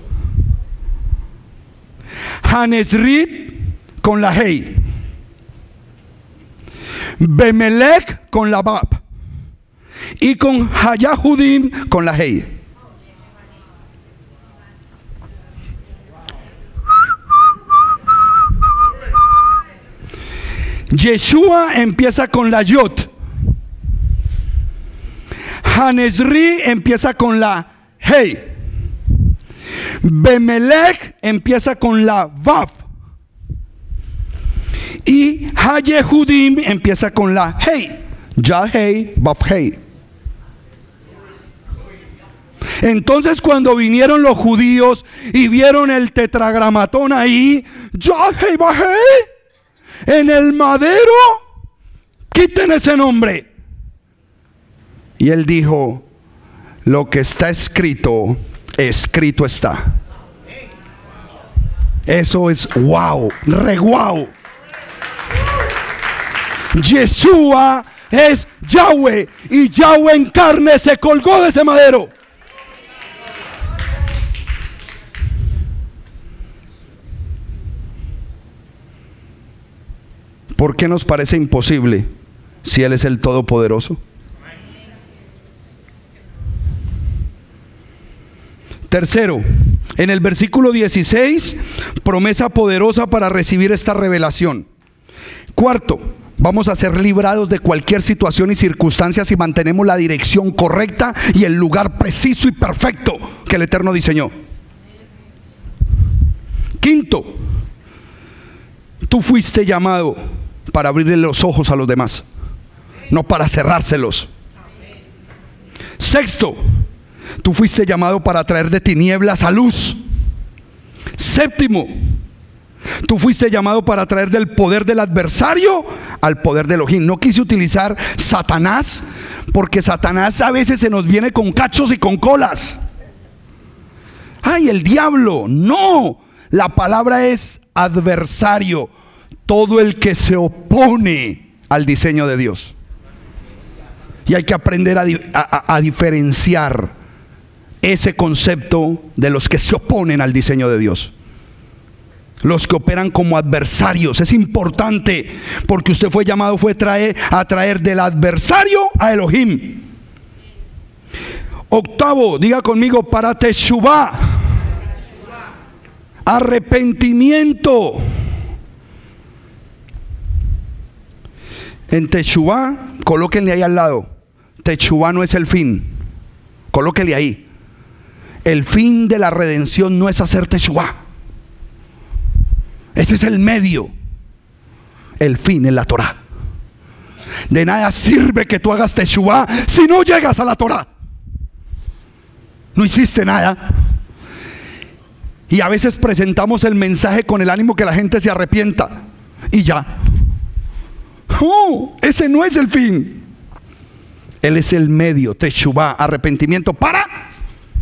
Hanesrit con la Hei. Bemelech con la Bab. Y con Hayahudim con la Hei. Yeshua empieza con la Yot. Hanesri empieza con la Hei. Bemelech empieza con la Vav. Y Hayehudim empieza con la Hei. Ya Hei, Vav Hei. Entonces cuando vinieron los judíos y vieron el tetragramatón ahí, Ya Hei, Vav Hei, en el madero, quiten ese nombre. Y él dijo, lo que está escrito, escrito está. Eso es wow, re wow. Yeshua es Yahweh, y Yahweh en carne se colgó de ese madero. ¿Por qué nos parece imposible si Él es el Todopoderoso? 3, en el versículo 16, promesa poderosa para recibir esta revelación. 4, vamos a ser librados de cualquier situación y circunstancia si mantenemos la dirección correcta y el lugar preciso y perfecto que el Eterno diseñó. 5, tú fuiste llamado para abrirle los ojos a los demás, no para cerrárselos. 6, Tú fuiste llamado para traer de tinieblas a luz. Séptimo, tú fuiste llamado para traer del poder del adversario al poder de Elohim. No quise utilizar Satanás, porque Satanás a veces se nos viene con cachos y con colas. ¡Ay, el diablo! No, la palabra es adversario. Todo el que se opone al diseño de Dios. Y hay que aprender a diferenciar ese concepto de los que se oponen al diseño de Dios. Los que operan como adversarios. Es importante, porque usted fue llamado a traer del adversario a Elohim. Octavo, diga conmigo, para Teshuvá, arrepentimiento. En Teshuvá, colóquenle ahí al lado. Teshuvá no es el fin. Colóquenle ahí. El fin de la redención no es hacer Teshuvá. Ese es el medio. El fin es la Torah. De nada sirve que tú hagas Teshuvá si no llegas a la Torah. No hiciste nada. Y a veces presentamos el mensaje con el ánimo que la gente se arrepienta. Y ya. Ese no es el fin. Él es el medio. Teshuvá, arrepentimiento para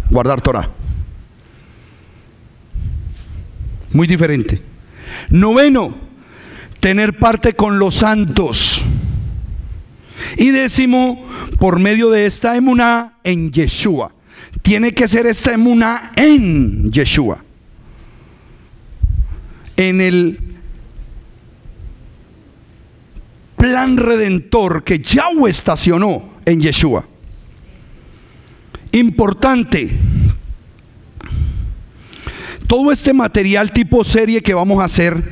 guardar Torah. Muy diferente. Noveno, tener parte con los santos. Y décimo, por medio de esta emuná en Yeshua. Tiene que ser esta emuná en Yeshua. En el plan redentor que Yahweh estacionó en Yeshua. Importante. Todo este material tipo serie que vamos a hacer,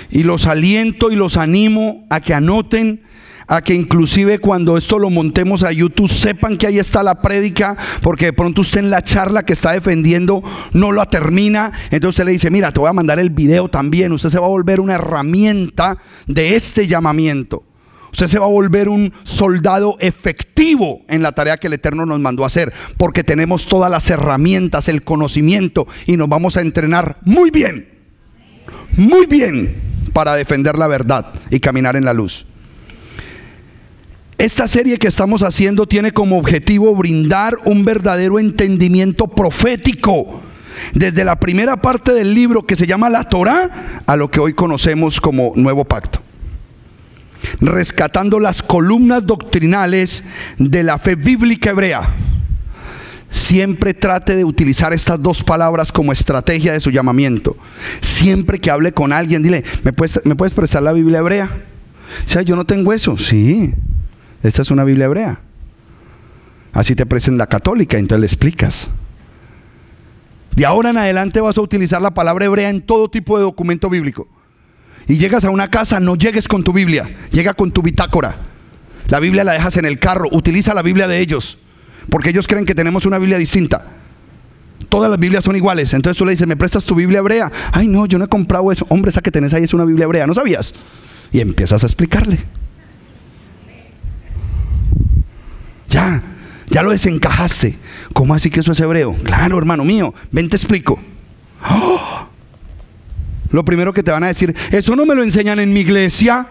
y los aliento y los animo a que anoten, a que inclusive cuando esto lo montemos a YouTube sepan que ahí está la prédica, porque de pronto usted en la charla que está defendiendo no la termina, entonces usted le dice: mira, te voy a mandar el video también. Usted se va a volver una herramienta de este llamamiento. Usted se va a volver un soldado efectivo en la tarea que el Eterno nos mandó a hacer, porque tenemos todas las herramientas, el conocimiento, y nos vamos a entrenar muy bien para defender la verdad y caminar en la luz. Esta serie que estamos haciendo tiene como objetivo brindar un verdadero entendimiento profético desde la primera parte del libro que se llama la Torá a lo que hoy conocemos como Nuevo Pacto, rescatando las columnas doctrinales de la fe bíblica hebrea. Siempre trate de utilizar estas dos palabras como estrategia de su llamamiento. Siempre que hable con alguien, dile: ¿me puedes prestar la Biblia hebrea? O sea, yo no tengo eso. Sí, esta es una Biblia hebrea. Así te prestan la católica, entonces le explicas. De ahora en adelante vas a utilizar la palabra hebrea en todo tipo de documento bíblico. Y llegas a una casa, no llegues con tu Biblia, llega con tu bitácora. La Biblia la dejas en el carro, utiliza la Biblia de ellos, porque ellos creen que tenemos una Biblia distinta. Todas las Biblias son iguales. Entonces tú le dices: ¿me prestas tu Biblia hebrea? Ay, no, yo no he comprado eso. Hombre, esa que tenés ahí es una Biblia hebrea, ¿no sabías? Y empiezas a explicarle. Ya lo desencajaste. ¿Cómo así que eso es hebreo? Claro, hermano mío, ven te explico. ¡Oh! Lo primero que te van a decir: eso no me lo enseñan en mi iglesia.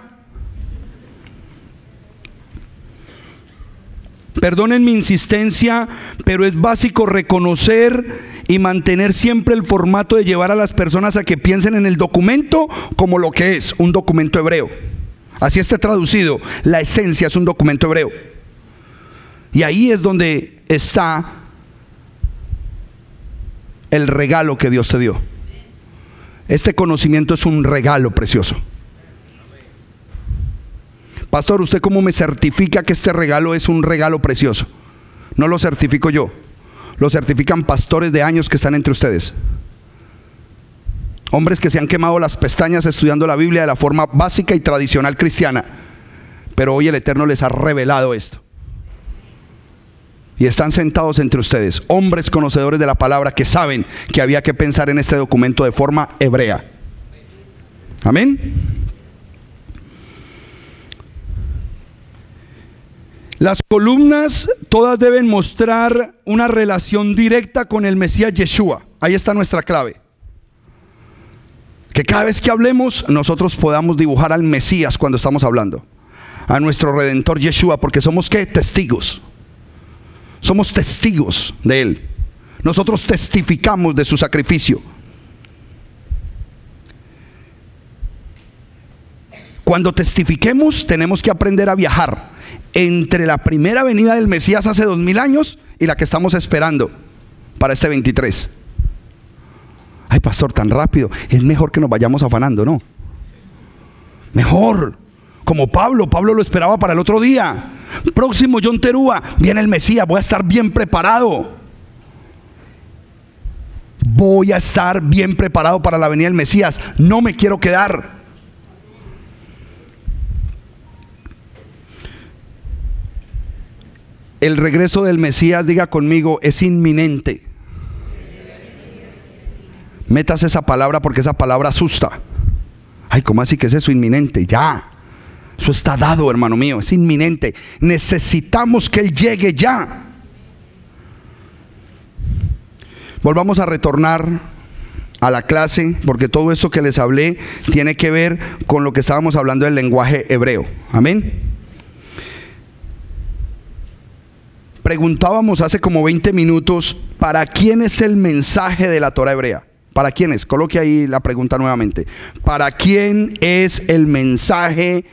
Perdonen mi insistencia, pero es básico reconocer y mantener siempre el formato de llevar a las personas a que piensen en el documento como lo que es, un documento hebreo. Así esté traducido, la esencia es un documento hebreo. Y ahí es donde está el regalo que Dios te dio. Este conocimiento es un regalo precioso. Pastor, ¿usted cómo me certifica que este regalo es un regalo precioso? No lo certifico yo, lo certifican pastores de años que están entre ustedes. Hombres que se han quemado las pestañas estudiando la Biblia de la forma básica y tradicional cristiana, pero hoy el Eterno les ha revelado esto. Y están sentados entre ustedes, hombres conocedores de la palabra, que saben que había que pensar en este documento de forma hebrea. Amén. Las columnas todas deben mostrar una relación directa con el Mesías Yeshua. Ahí está nuestra clave. Que cada vez que hablemos, nosotros podamos dibujar al Mesías cuando estamos hablando. A nuestro Redentor Yeshua, porque somos ¿qué? Testigos. Somos testigos de Él. Nosotros testificamos de su sacrificio. Cuando testifiquemos, tenemos que aprender a viajar entre la primera venida del Mesías hace 2000 años y la que estamos esperando para este 23. Ay, pastor, tan rápido. Es mejor que nos vayamos afanando, ¿no? Mejor. Como Pablo lo esperaba para el otro día. Próximo John Terúa, viene el Mesías, voy a estar bien preparado. Voy a estar bien preparado para la venida del Mesías. No me quiero quedar. El regreso del Mesías, diga conmigo, es inminente. Metas esa palabra porque esa palabra asusta. Ay, ¿cómo así que es eso? Inminente, ya. Eso está dado, hermano mío, es inminente. Necesitamos que Él llegue ya. Volvamos a retornar a la clase, porque todo esto que les hablé tiene que ver con lo que estábamos hablando del lenguaje hebreo. Amén. Preguntábamos hace como 20 minutos, ¿para quién es el mensaje de la Torá hebrea? ¿Para quién es? Coloque ahí la pregunta nuevamente. ¿Para quién es el mensaje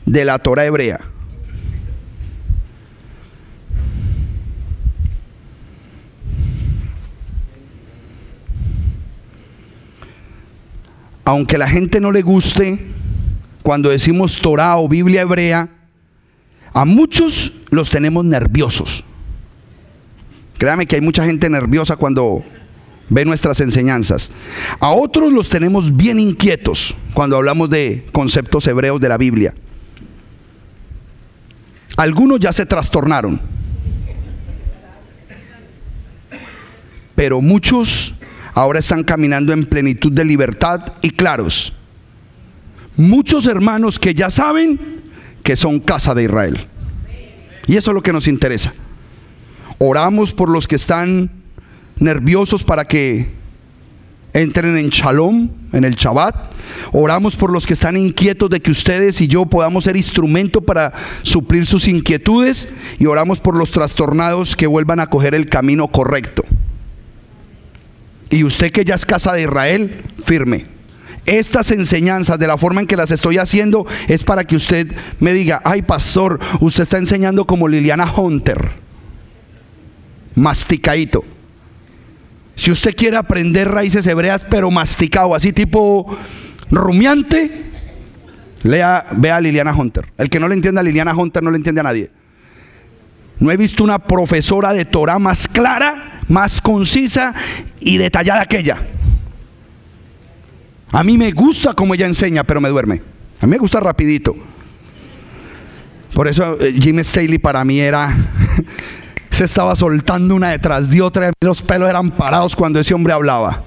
de la Torá hebrea? Aunque a la gente no le guste, cuando decimos Torá o Biblia hebrea, a muchos los tenemos nerviosos. Créame que hay mucha gente nerviosa cuando ve nuestras enseñanzas. A otros los tenemos bien inquietos cuando hablamos de conceptos hebreos de la Biblia. Algunos ya se trastornaron, pero muchos ahora están caminando en plenitud de libertad y claros. Muchos hermanos que ya saben que son casa de Israel. Y eso es lo que nos interesa. Oramos por los que están nerviosos para que entren en Shalom, en el Shabbat. Oramos por los que están inquietos de que ustedes y yo podamos ser instrumento para suplir sus inquietudes. Y oramos por los trastornados que vuelvan a coger el camino correcto. Y usted que ya es casa de Israel, firme. Estas enseñanzas, de la forma en que las estoy haciendo, es para que usted me diga: ay, pastor, usted está enseñando como Liliana Hunter, masticadito. Si usted quiere aprender raíces hebreas, pero masticado, así tipo rumiante, vea a Liliana Hunter. El que no le entienda a Liliana Hunter no le entiende a nadie. No he visto una profesora de Torah más clara, más concisa y detallada que ella. A mí me gusta como ella enseña, pero me duerme. A mí me gusta rapidito. Por eso Jim Staley para mí era se estaba soltando una detrás de otra. Los pelos eran parados cuando ese hombre hablaba.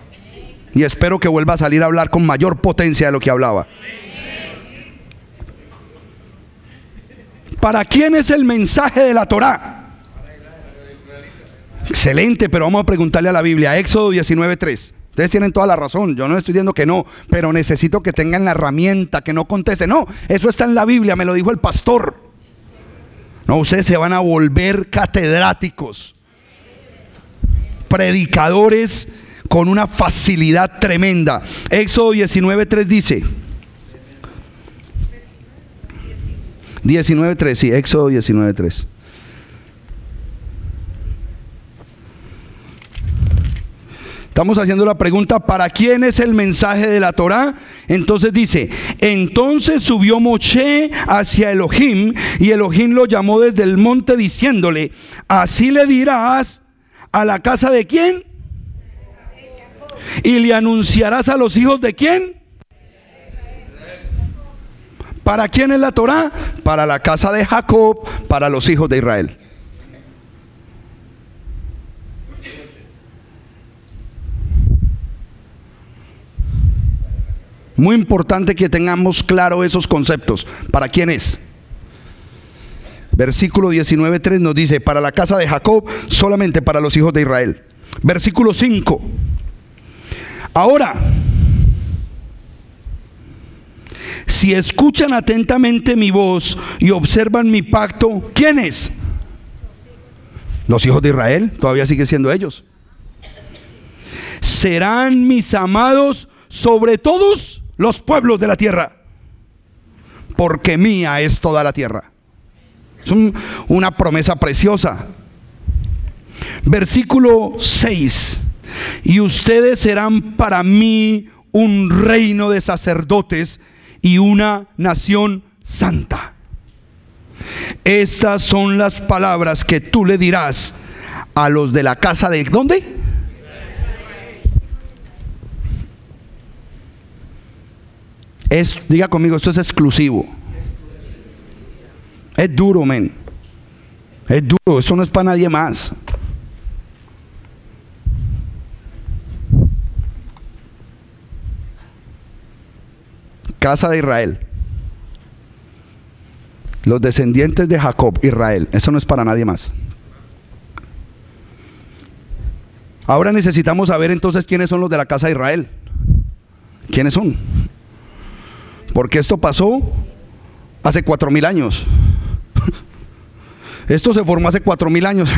Y espero que vuelva a salir a hablar con mayor potencia de lo que hablaba. ¿Para quién es el mensaje de la Torá? Excelente, pero vamos a preguntarle a la Biblia. Éxodo 19:3. Ustedes tienen toda la razón, yo no estoy diciendo que no, pero necesito que tengan la herramienta, que no contesten. No, eso está en la Biblia, me lo dijo el pastor. No, ustedes se van a volver catedráticos, predicadores con una facilidad tremenda. Éxodo 19:3 dice. 19:3, sí, Éxodo 19:3. Estamos haciendo la pregunta: ¿para quién es el mensaje de la Torá? Entonces dice: entonces subió Moshe hacia Elohim, y Elohim lo llamó desde el monte diciéndole: así le dirás a la casa de quién, y le anunciarás a los hijos de quién. ¿Para quién es la Torá? Para la casa de Jacob, para los hijos de Israel. Muy importante que tengamos claro esos conceptos. ¿Para quién es? Versículo 19:3 nos dice: para la casa de Jacob, solamente para los hijos de Israel. Versículo 5: ahora, si escuchan atentamente mi voz y observan mi pacto, ¿quiénes? Los hijos de Israel, todavía sigue siendo ellos. Serán mis amados sobre todos los pueblos de la tierra, porque mía es toda la tierra. Es una promesa preciosa. Versículo 6: y ustedes serán para mí un reino de sacerdotes y una nación santa. Estas son las palabras que tú le dirás a los de la casa de... ¿dónde? Diga conmigo, esto es exclusivo. Es duro, men. Es duro, esto no es para nadie más. Casa de Israel. Los descendientes de Jacob, Israel. Esto no es para nadie más. Ahora necesitamos saber entonces quiénes son los de la casa de Israel. ¿Quiénes son? Porque esto pasó hace 4000 años. Esto se formó hace 4000 años.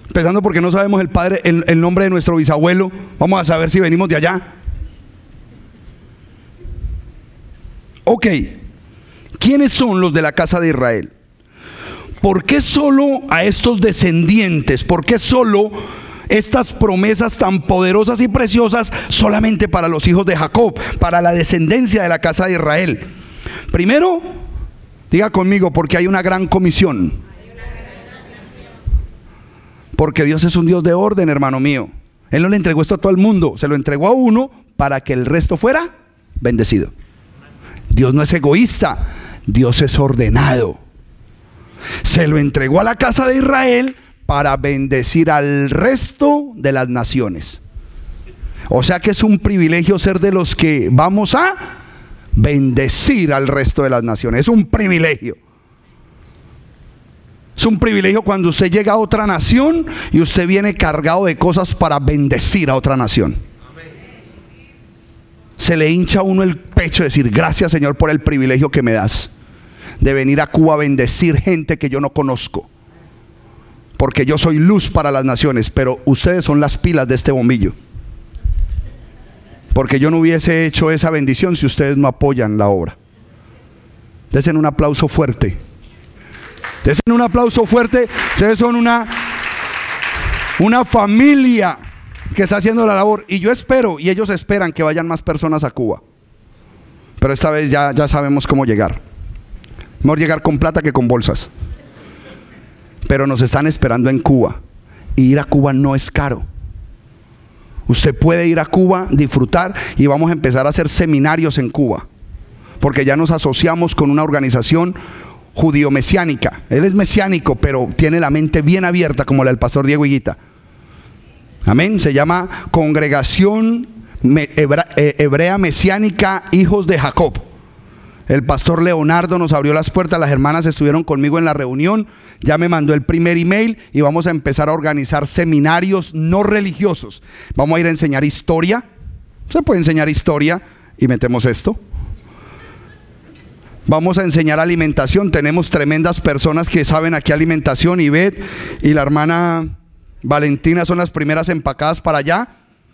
Empezando porque no sabemos el nombre de nuestro bisabuelo. Vamos a saber si venimos de allá. Ok, ¿quiénes son los de la casa de Israel? ¿Por qué solo a estos descendientes? ¿Por qué solo estas promesas tan poderosas y preciosas solamente para los hijos de Jacob, para la descendencia de la casa de Israel? Primero, diga conmigo, porque hay una gran comisión. Porque Dios es un Dios de orden, hermano mío. Él no le entregó esto a todo el mundo, se lo entregó a uno para que el resto fuera bendecido. Dios no es egoísta, Dios es ordenado. Se lo entregó a la casa de Israel para bendecir al resto de las naciones. O sea que es un privilegio ser de los que vamos a bendecir al resto de las naciones. Es un privilegio. Es un privilegio cuando usted llega a otra nación y usted viene cargado de cosas para bendecir a otra nación. Se le hincha a uno el pecho de decir: gracias, Señor, por el privilegio que me das de venir a Cuba a bendecir gente que yo no conozco, porque yo soy luz para las naciones, pero ustedes son las pilas de este bombillo, porque yo no hubiese hecho esa bendición si ustedes no apoyan la obra. Desen un aplauso fuerte. Desen un aplauso fuerte. Ustedes son una familia que está haciendo la labor, y yo espero, y ellos esperan, que vayan más personas a Cuba. Pero esta vez ya sabemos cómo llegar. Mejor llegar con plata que con bolsas. Pero nos están esperando en Cuba, y ir a Cuba no es caro. Usted puede ir a Cuba, disfrutar, y vamos a empezar a hacer seminarios en Cuba, porque ya nos asociamos con una organización judío-mesiánica. Él es mesiánico, pero tiene la mente bien abierta, como la del pastor Diego Higuita. Amén. Se llama Congregación Hebrea Mesiánica Hijos de Jacob. El pastor Leonardo nos abrió las puertas. Las hermanas estuvieron conmigo en la reunión. Ya me mandó el primer email y vamos a empezar a organizar seminarios no religiosos. Vamos a ir a enseñar historia. Se puede enseñar historia y metemos esto. Vamos a enseñar alimentación. Tenemos tremendas personas que saben aquí alimentación. Ivette y la hermana Valentina son las primeras empacadas para allá,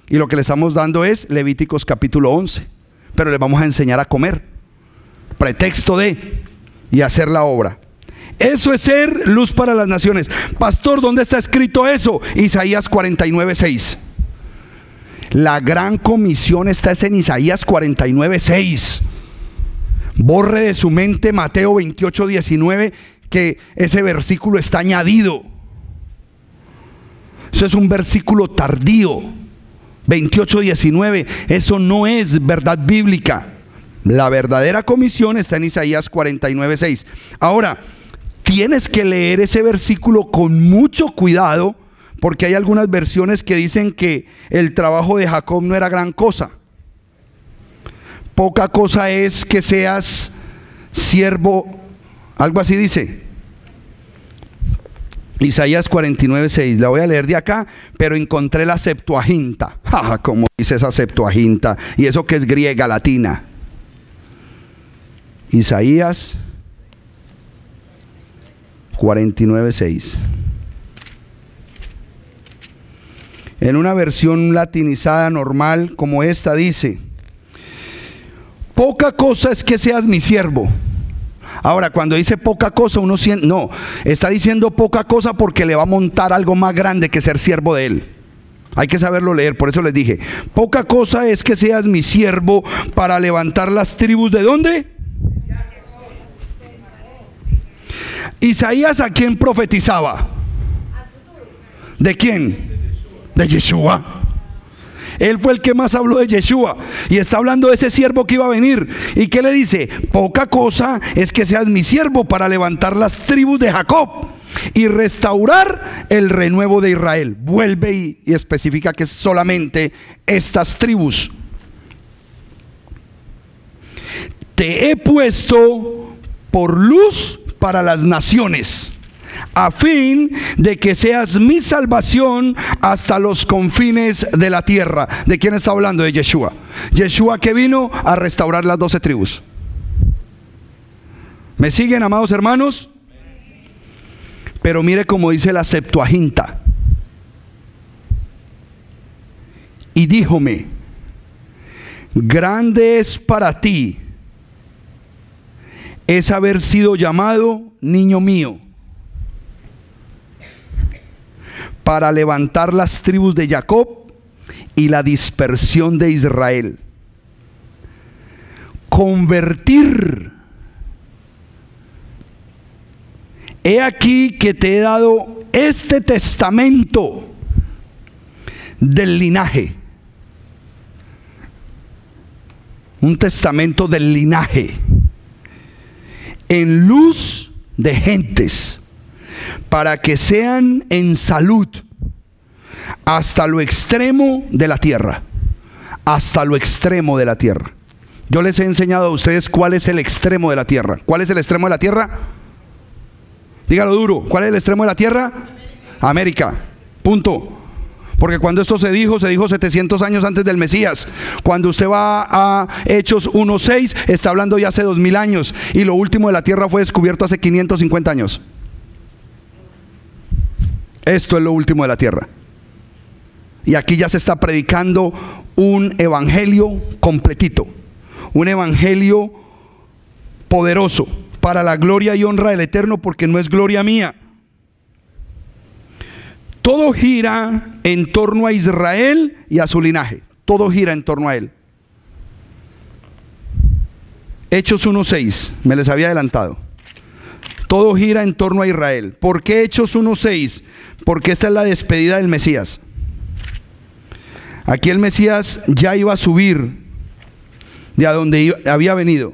y lo que le estamos dando es Levíticos capítulo 11, pero les vamos a enseñar a comer, pretexto de, y hacer la obra. Eso es ser luz para las naciones. Pastor, ¿dónde está escrito eso? Isaías 49:6. La gran comisión está en Isaías 49:6. Borre de su mente Mateo 28:19, que ese versículo está añadido. Eso es un versículo tardío. 28:19, eso no es verdad bíblica. La verdadera comisión está en Isaías 49:6. Ahora, tienes que leer ese versículo con mucho cuidado, porque hay algunas versiones que dicen que el trabajo de Jacob no era gran cosa. Poca cosa es que seas siervo Algo así dice. Isaías 49:6. La voy a leer de acá, pero encontré la Septuaginta. ¿Cómo dice esa Septuaginta? Y eso que es griega, latina. Isaías 49:6. En una versión latinizada normal como esta dice: poca cosa es que seas mi siervo. Ahora, cuando dice poca cosa, uno siente, no, está diciendo poca cosa porque le va a montar algo más grande que ser siervo de él. Hay que saberlo leer, por eso les dije, poca cosa es que seas mi siervo para levantar las tribus. ¿De dónde? Isaías, ¿a quién profetizaba? ¿De quién? De Yeshua. Él fue el que más habló de Yeshua y está hablando de ese siervo que iba a venir. ¿Y qué le dice? Poca cosa es que seas mi siervo para levantar las tribus de Jacob y restaurar el renuevo de Israel. Vuelve y especifica que es solamente estas tribus. Te he puesto por luz para las naciones, a fin de que seas mi salvación hasta los confines de la tierra. ¿De quién está hablando? De Yeshua. Yeshua, que vino a restaurar las 12 tribus. ¿Me siguen, amados hermanos? Pero mire cómo dice la Septuaginta. Y díjome: grande es para ti es haber sido llamado niño mío, para levantar las tribus de Jacob y la dispersión de Israel. Convertir. He aquí que te he dado este testamento del linaje. Un testamento del linaje. En luz de gentes, para que sean en salud hasta lo extremo de la tierra. Hasta lo extremo de la tierra. Yo les he enseñado a ustedes cuál es el extremo de la tierra. ¿Cuál es el extremo de la tierra? Dígalo duro. ¿Cuál es el extremo de la tierra? América. Punto. Porque cuando esto se dijo 700 años antes del Mesías. Cuando usted va a Hechos 1:6, está hablando ya hace 2000 años. Y lo último de la tierra fue descubierto hace 550 años. Esto es lo último de la tierra. Y aquí ya se está predicando un evangelio completito. Un evangelio poderoso para la gloria y honra del Eterno, porque no es gloria mía. Todo gira en torno a Israel y a su linaje. Todo gira en torno a él. Hechos 1:6, me les había adelantado. Todo gira en torno a Israel. ¿Por qué Hechos 1:6? Porque esta es la despedida del Mesías. Aquí el Mesías ya iba a subir de a donde había venido.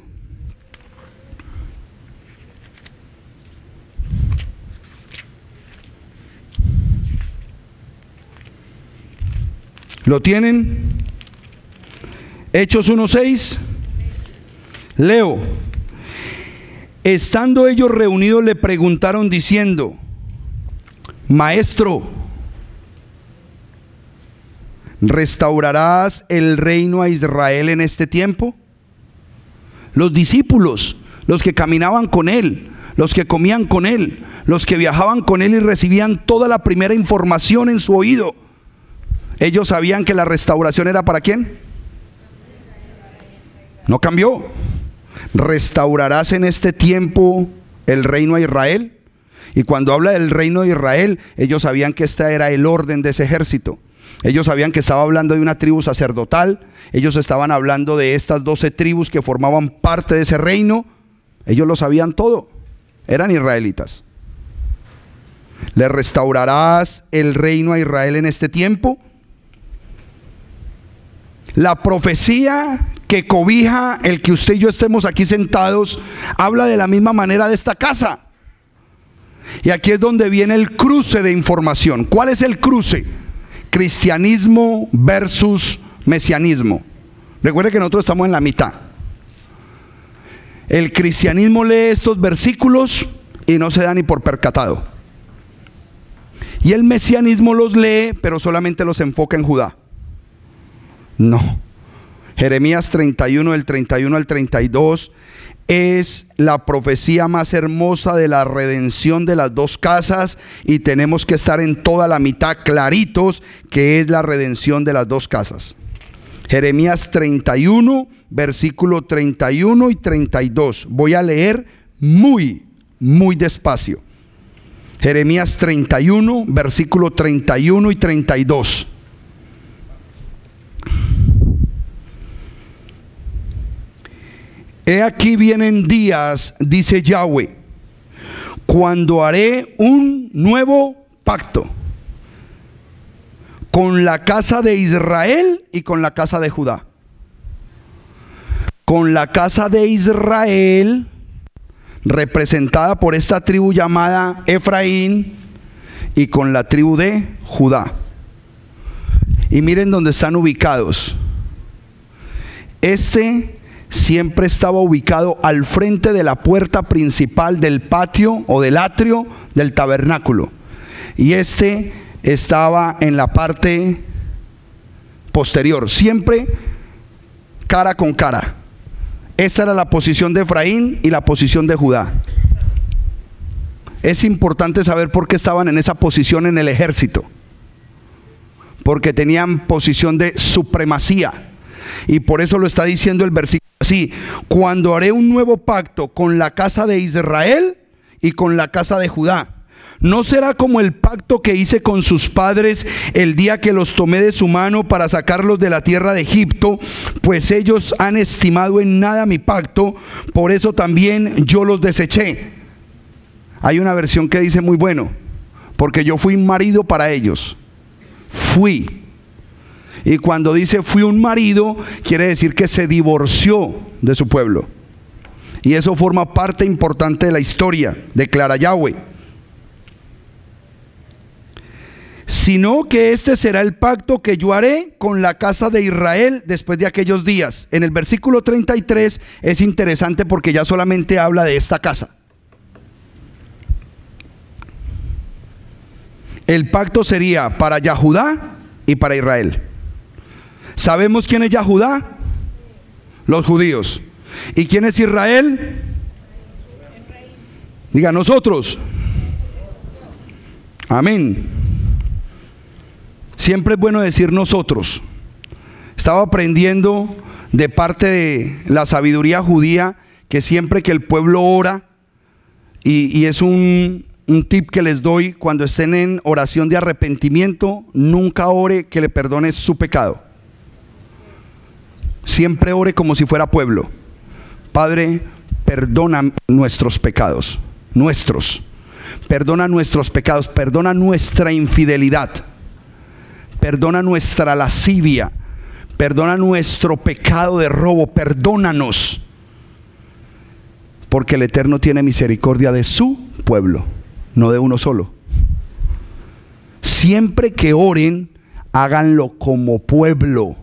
¿Lo tienen? Hechos 1:6. Leo. Estando ellos reunidos, le preguntaron diciendo: Maestro, ¿restaurarás el reino a Israel en este tiempo? Los discípulos, los que caminaban con él, los que comían con él, los que viajaban con él y recibían toda la primera información en su oído, ellos sabían que la restauración era ¿para quién? No cambió. ¿Restaurarás en este tiempo el reino a Israel? Y cuando habla del reino de Israel, ellos sabían que este era el orden de ese ejército. Ellos sabían que estaba hablando de una tribu sacerdotal. Ellos estaban hablando de estas 12 tribus que formaban parte de ese reino. Ellos lo sabían todo. Eran israelitas. ¿Le restaurarás el reino a Israel en este tiempo? La profecía que cobija el que usted y yo estemos aquí sentados habla de la misma manera de esta casa. Y aquí es donde viene el cruce de información. ¿Cuál es el cruce? Cristianismo versus mesianismo. Recuerde que nosotros estamos en la mitad. El cristianismo lee estos versículos y no se da ni por percatado. Y el mesianismo los lee, pero solamente los enfoca en Judá. No. Jeremías 31, del 31 al 32, es la profecía más hermosa de la redención de las dos casas, y tenemos que estar en toda la mitad claritos que es la redención de las dos casas. Jeremías 31, versículo 31 y 32. Voy a leer muy despacio. Jeremías 31, versículo 31 y 32. He aquí vienen días, dice Yahweh, cuando haré un nuevo pacto con la casa de Israel y con la casa de Judá. Con la casa de Israel, representada por esta tribu llamada Efraín, y con la tribu de Judá. Y miren dónde están ubicados. Siempre estaba ubicado al frente de la puerta principal del patio o del atrio del tabernáculo, y estaba en la parte posterior, siempre cara con cara. Esta era la posición de Efraín y la posición de Judá. Es importante saber por qué estaban en esa posición en el ejército, porque tenían posición de supremacía. Y por eso lo está diciendo el versículo así: cuando haré un nuevo pacto con la casa de Israel y con la casa de Judá. No será como el pacto que hice con sus padres el día que los tomé de su mano para sacarlos de la tierra de Egipto, pues ellos han estimado en nada mi pacto, por eso también yo los deseché. Hay una versión que dice muy bueno: porque yo fui marido para ellos. Fui. Y cuando dice fui un marido, quiere decir que se divorció de su pueblo. Y eso forma parte importante de la historia, declara Yahweh. Sino que este será el pacto que yo haré con la casa de Israel después de aquellos días. En el versículo 33 es interesante porque ya solamente habla de esta casa. El pacto sería para Yahudá y para Israel. ¿Sabemos quién es Yahudá? Los judíos. ¿Y quién es Israel? Diga, nosotros. Amén. Siempre es bueno decir nosotros. Estaba aprendiendo de parte de la sabiduría judía que siempre que el pueblo ora, y es un tip que les doy: cuando estén en oración de arrepentimiento, nunca ore que le perdones su pecado. Siempre ore como si fuera pueblo. Padre, perdona nuestros pecados, perdona nuestros pecados, perdona nuestra infidelidad, perdona nuestra lascivia, perdona nuestro pecado de robo, perdónanos, porque el Eterno tiene misericordia de su pueblo, no de uno solo. Siempre que oren, háganlo como pueblo,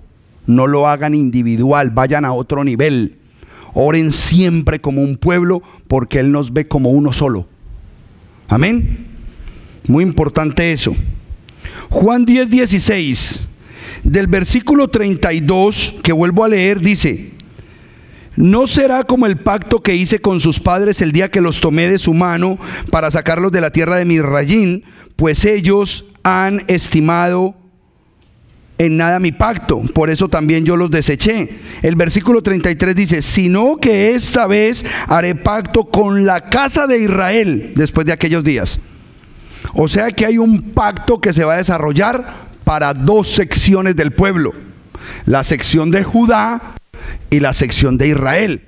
no lo hagan individual, vayan a otro nivel. Oren siempre como un pueblo, porque Él nos ve como uno solo. Amén. Muy importante eso. Juan 10:16, del versículo 32, que vuelvo a leer, dice: no será como el pacto que hice con sus padres el día que los tomé de su mano para sacarlos de la tierra de Misrayín, pues ellos han estimado en nada mi pacto, por eso también yo los deseché. El versículo 33 dice: sino que esta vez haré pacto con la casa de Israel después de aquellos días. O sea que hay un pacto que se va a desarrollar para dos secciones del pueblo: la sección de Judá y la sección de Israel.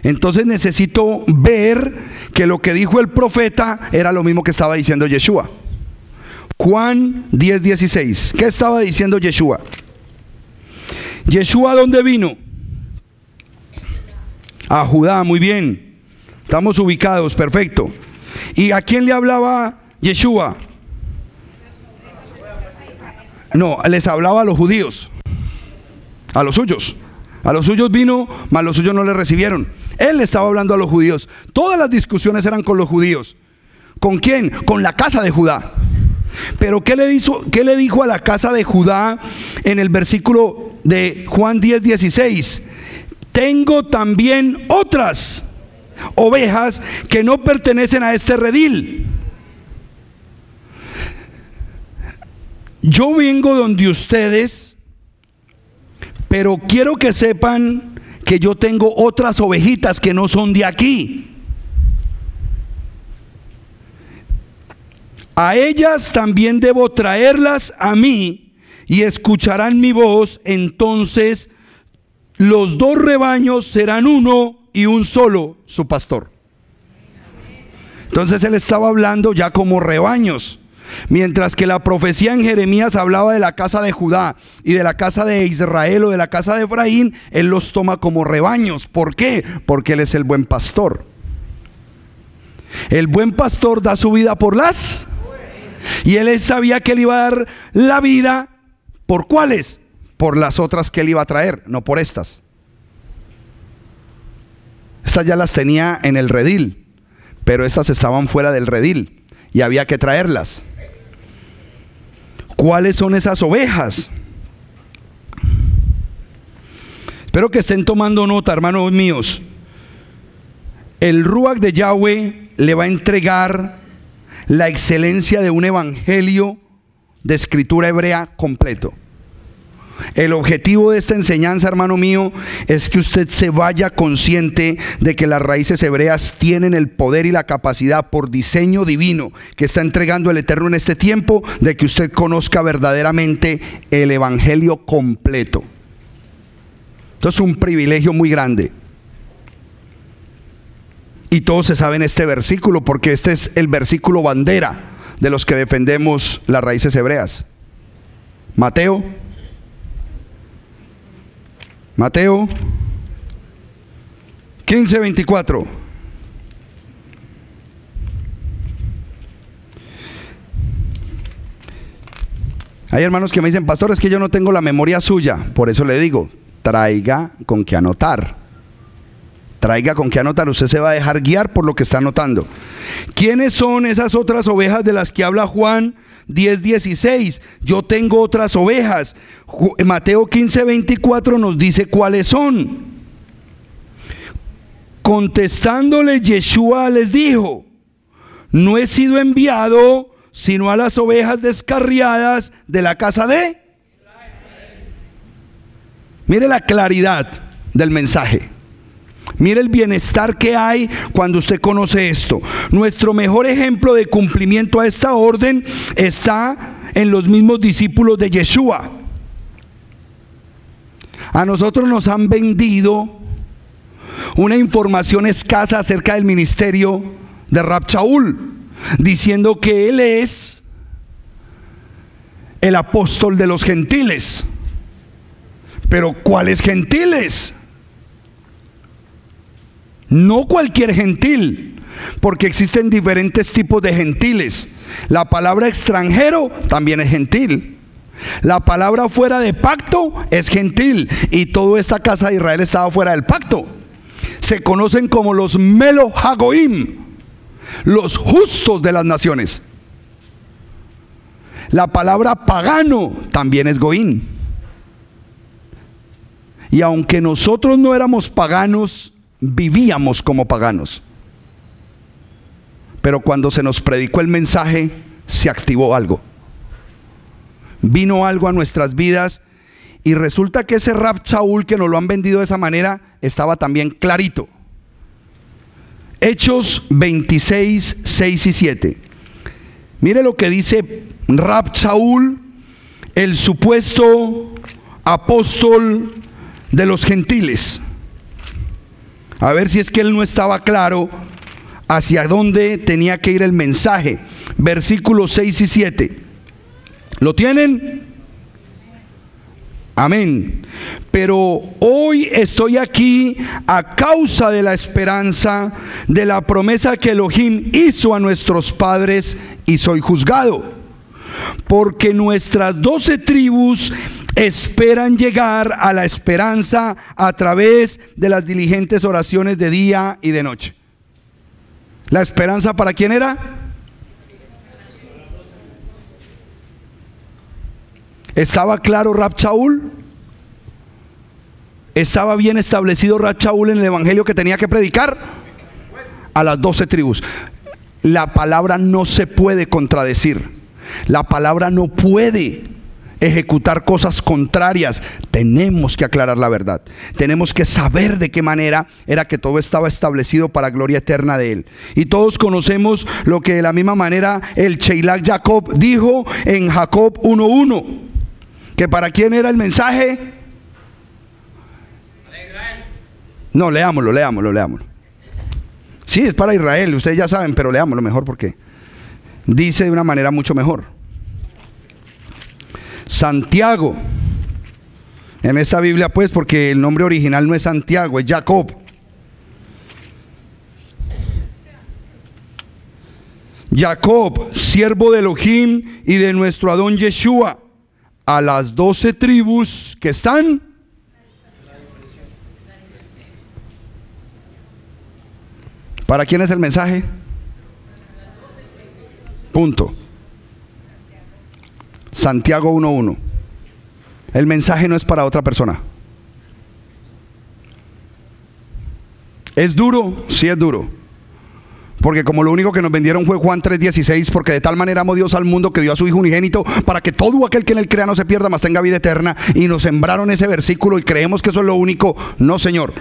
Entonces necesito ver que lo que dijo el profeta era lo mismo que estaba diciendo Yeshua. Juan 10:16. ¿Qué estaba diciendo Yeshua? Yeshua, ¿a dónde vino? A Judá, muy bien. Estamos ubicados, perfecto. ¿Y a quién le hablaba Yeshua? No, les hablaba a los judíos, a los suyos. A los suyos vino, mas los suyos no le recibieron. Él estaba hablando a los judíos. Todas las discusiones eran con los judíos. ¿Con quién? Con la casa de Judá. Pero ¿qué le dijo a la casa de Judá en el versículo de Juan 10:16? Tengo también otras ovejas que no pertenecen a este redil. Yo vengo donde ustedes, pero quiero que sepan que yo tengo otras ovejitas que no son de aquí. A ellas también debo traerlas a mí y escucharán mi voz. Entonces los dos rebaños serán uno y un solo su pastor. Entonces él estaba hablando ya como rebaños. Mientras que la profecía en Jeremías hablaba de la casa de Judá y de la casa de Israel o de la casa de Efraín, él los toma como rebaños. ¿Por qué? Porque él es el buen pastor. El buen pastor da su vida por las... Y él sabía que él iba a dar la vida. ¿Por cuáles? Por las otras que él iba a traer, no por estas. Estas ya las tenía en el redil, pero estas estaban fuera del redil y había que traerlas. ¿Cuáles son esas ovejas? Espero que estén tomando nota, hermanos míos. El Ruach de Yahweh le va a entregar la excelencia de un evangelio de escritura hebrea completo. El objetivo de esta enseñanza, hermano mío, es que usted se vaya consciente de que las raíces hebreas tienen el poder y la capacidad por diseño divino que está entregando el Eterno en este tiempo, de que usted conozca verdaderamente el evangelio completo. Esto es un privilegio muy grande. Y todos se saben este versículo porque este es el versículo bandera de los que defendemos las raíces hebreas. Mateo 15:24. Hay hermanos que me dicen: pastor, es que yo no tengo la memoria suya. Por eso le digo, traiga con qué anotar. Traiga con qué anotar. Usted se va a dejar guiar por lo que está anotando. ¿Quiénes son esas otras ovejas de las que habla Juan 10:16? Yo tengo otras ovejas. Mateo 15:24 nos dice cuáles son. Contestándole, Yeshua les dijo: no he sido enviado sino a las ovejas descarriadas de la casa de... Mire la claridad del mensaje. Mire el bienestar que hay cuando usted conoce esto. Nuestro mejor ejemplo de cumplimiento a esta orden está en los mismos discípulos de Yeshua. A nosotros nos han vendido una información escasa acerca del ministerio de Rab Shaul, diciendo que él es el apóstol de los gentiles. Pero ¿cuáles gentiles? No cualquier gentil, porque existen diferentes tipos de gentiles. La palabra extranjero también es gentil. La palabra fuera de pacto es gentil. Y toda esta casa de Israel estaba fuera del pacto. Se conocen como los Melo Hagoim, los justos de las naciones. La palabra pagano también es goín. Y aunque nosotros no éramos paganos, vivíamos como paganos. Pero cuando se nos predicó el mensaje, se activó algo. Vino algo a nuestras vidas. Y resulta que ese Rab Shaul que nos lo han vendido de esa manera estaba también clarito. Hechos 26, 6 y 7. Mire lo que dice Rab Shaul, el supuesto apóstol de los gentiles. A ver si es que él no estaba claro hacia dónde tenía que ir el mensaje. Versículos 6 y 7. ¿Lo tienen? Amén. Pero hoy estoy aquí a causa de la esperanza de la promesa que Elohim hizo a nuestros padres, y soy juzgado, porque nuestras 12 tribus esperan llegar a la esperanza a través de las diligentes oraciones de día y de noche. ¿La esperanza para quién era? ¿Estaba claro Rab Shaul? ¿Estaba bien establecido Rab Shaul en el evangelio que tenía que predicar? A las 12 tribus. La palabra no se puede contradecir. La palabra no puede ejecutar cosas contrarias. Tenemos que aclarar la verdad. Tenemos que saber de qué manera era que todo estaba establecido para gloria eterna de Él. Y todos conocemos lo que de la misma manera el Sheilach Jacob dijo en Jacob 1:1. ¿Que para quién era el mensaje? No, leámoslo. Sí, es para Israel, ustedes ya saben, pero leámoslo mejor porque dice de una manera mucho mejor. Santiago, en esta Biblia pues, porque el nombre original no es Santiago, es Jacob. Jacob, siervo de Elohim y de nuestro Adón Yeshua, a las 12 tribus que están. ¿Para quién es el mensaje? Punto. Santiago 1:1. El mensaje no es para otra persona. ¿Es duro? Sí es duro. Porque como lo único que nos vendieron fue Juan 3:16, porque de tal manera amó Dios al mundo que dio a su Hijo unigénito para que todo aquel que en él crea no se pierda, mas tenga vida eterna. Y nos sembraron ese versículo y creemos que eso es lo único. No, señor.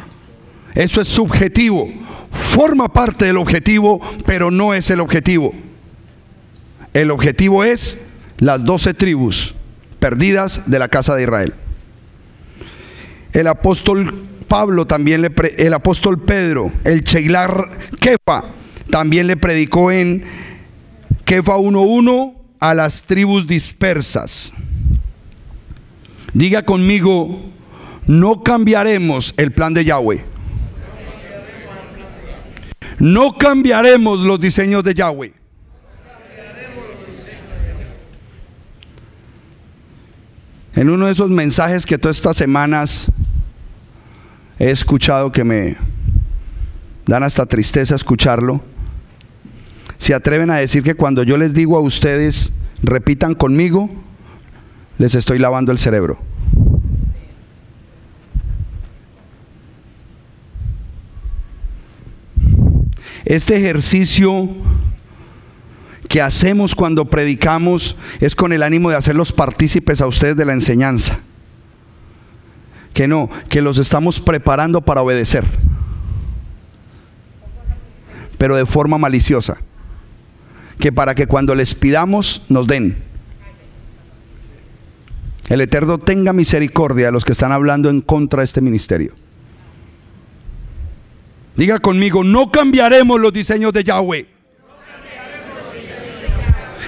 Eso es subjetivo. Forma parte del objetivo, pero no es el objetivo. El objetivo es las 12 tribus perdidas de la casa de Israel. El apóstol Pablo también el apóstol Pedro, el Sheilach Kefa, también le predicó en Kefa 1:1 a las tribus dispersas. Diga conmigo, no cambiaremos el plan de Yahweh. No cambiaremos los diseños de Yahweh. En uno de esos mensajes que todas estas semanas he escuchado, que me dan hasta tristeza escucharlo, se atreven a decir que cuando yo les digo a ustedes repitan conmigo, les estoy lavando el cerebro. Este ejercicio que hacemos cuando predicamos es con el ánimo de hacerlos partícipes a ustedes de la enseñanza. Que no, que los estamos preparando para obedecer, pero de forma maliciosa, que para que cuando les pidamos nos den. El Eterno tenga misericordia de los que están hablando en contra de este ministerio. Diga conmigo, no cambiaremos los diseños de Yahweh.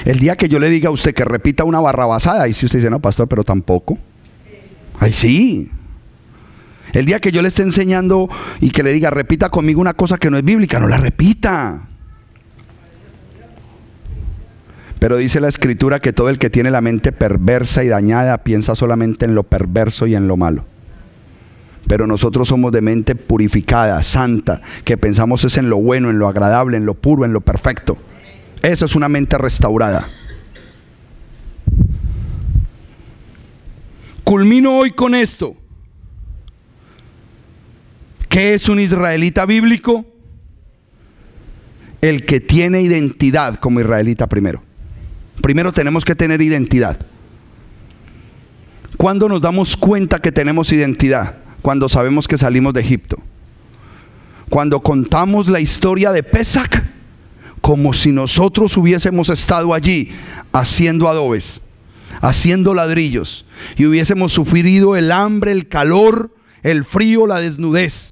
El día que yo le diga a usted que repita una barrabasada, y si usted dice, no, pastor, pero tampoco. Ay, sí. El día que yo le esté enseñando y que le diga, repita conmigo una cosa que no es bíblica, no la repita. Pero dice la Escritura que todo el que tiene la mente perversa y dañada piensa solamente en lo perverso y en lo malo. Pero nosotros somos de mente purificada, santa, que pensamos es en lo bueno, en lo agradable, en lo puro, en lo perfecto. Esa es una mente restaurada. Culmino hoy con esto. ¿Qué es un israelita bíblico? El que tiene identidad como israelita primero. Primero tenemos que tener identidad. ¿Cuándo nos damos cuenta que tenemos identidad? Cuando sabemos que salimos de Egipto. Cuando contamos la historia de Pesach como si nosotros hubiésemos estado allí haciendo adobes, haciendo ladrillos, y hubiésemos sufrido el hambre, el calor, el frío, la desnudez,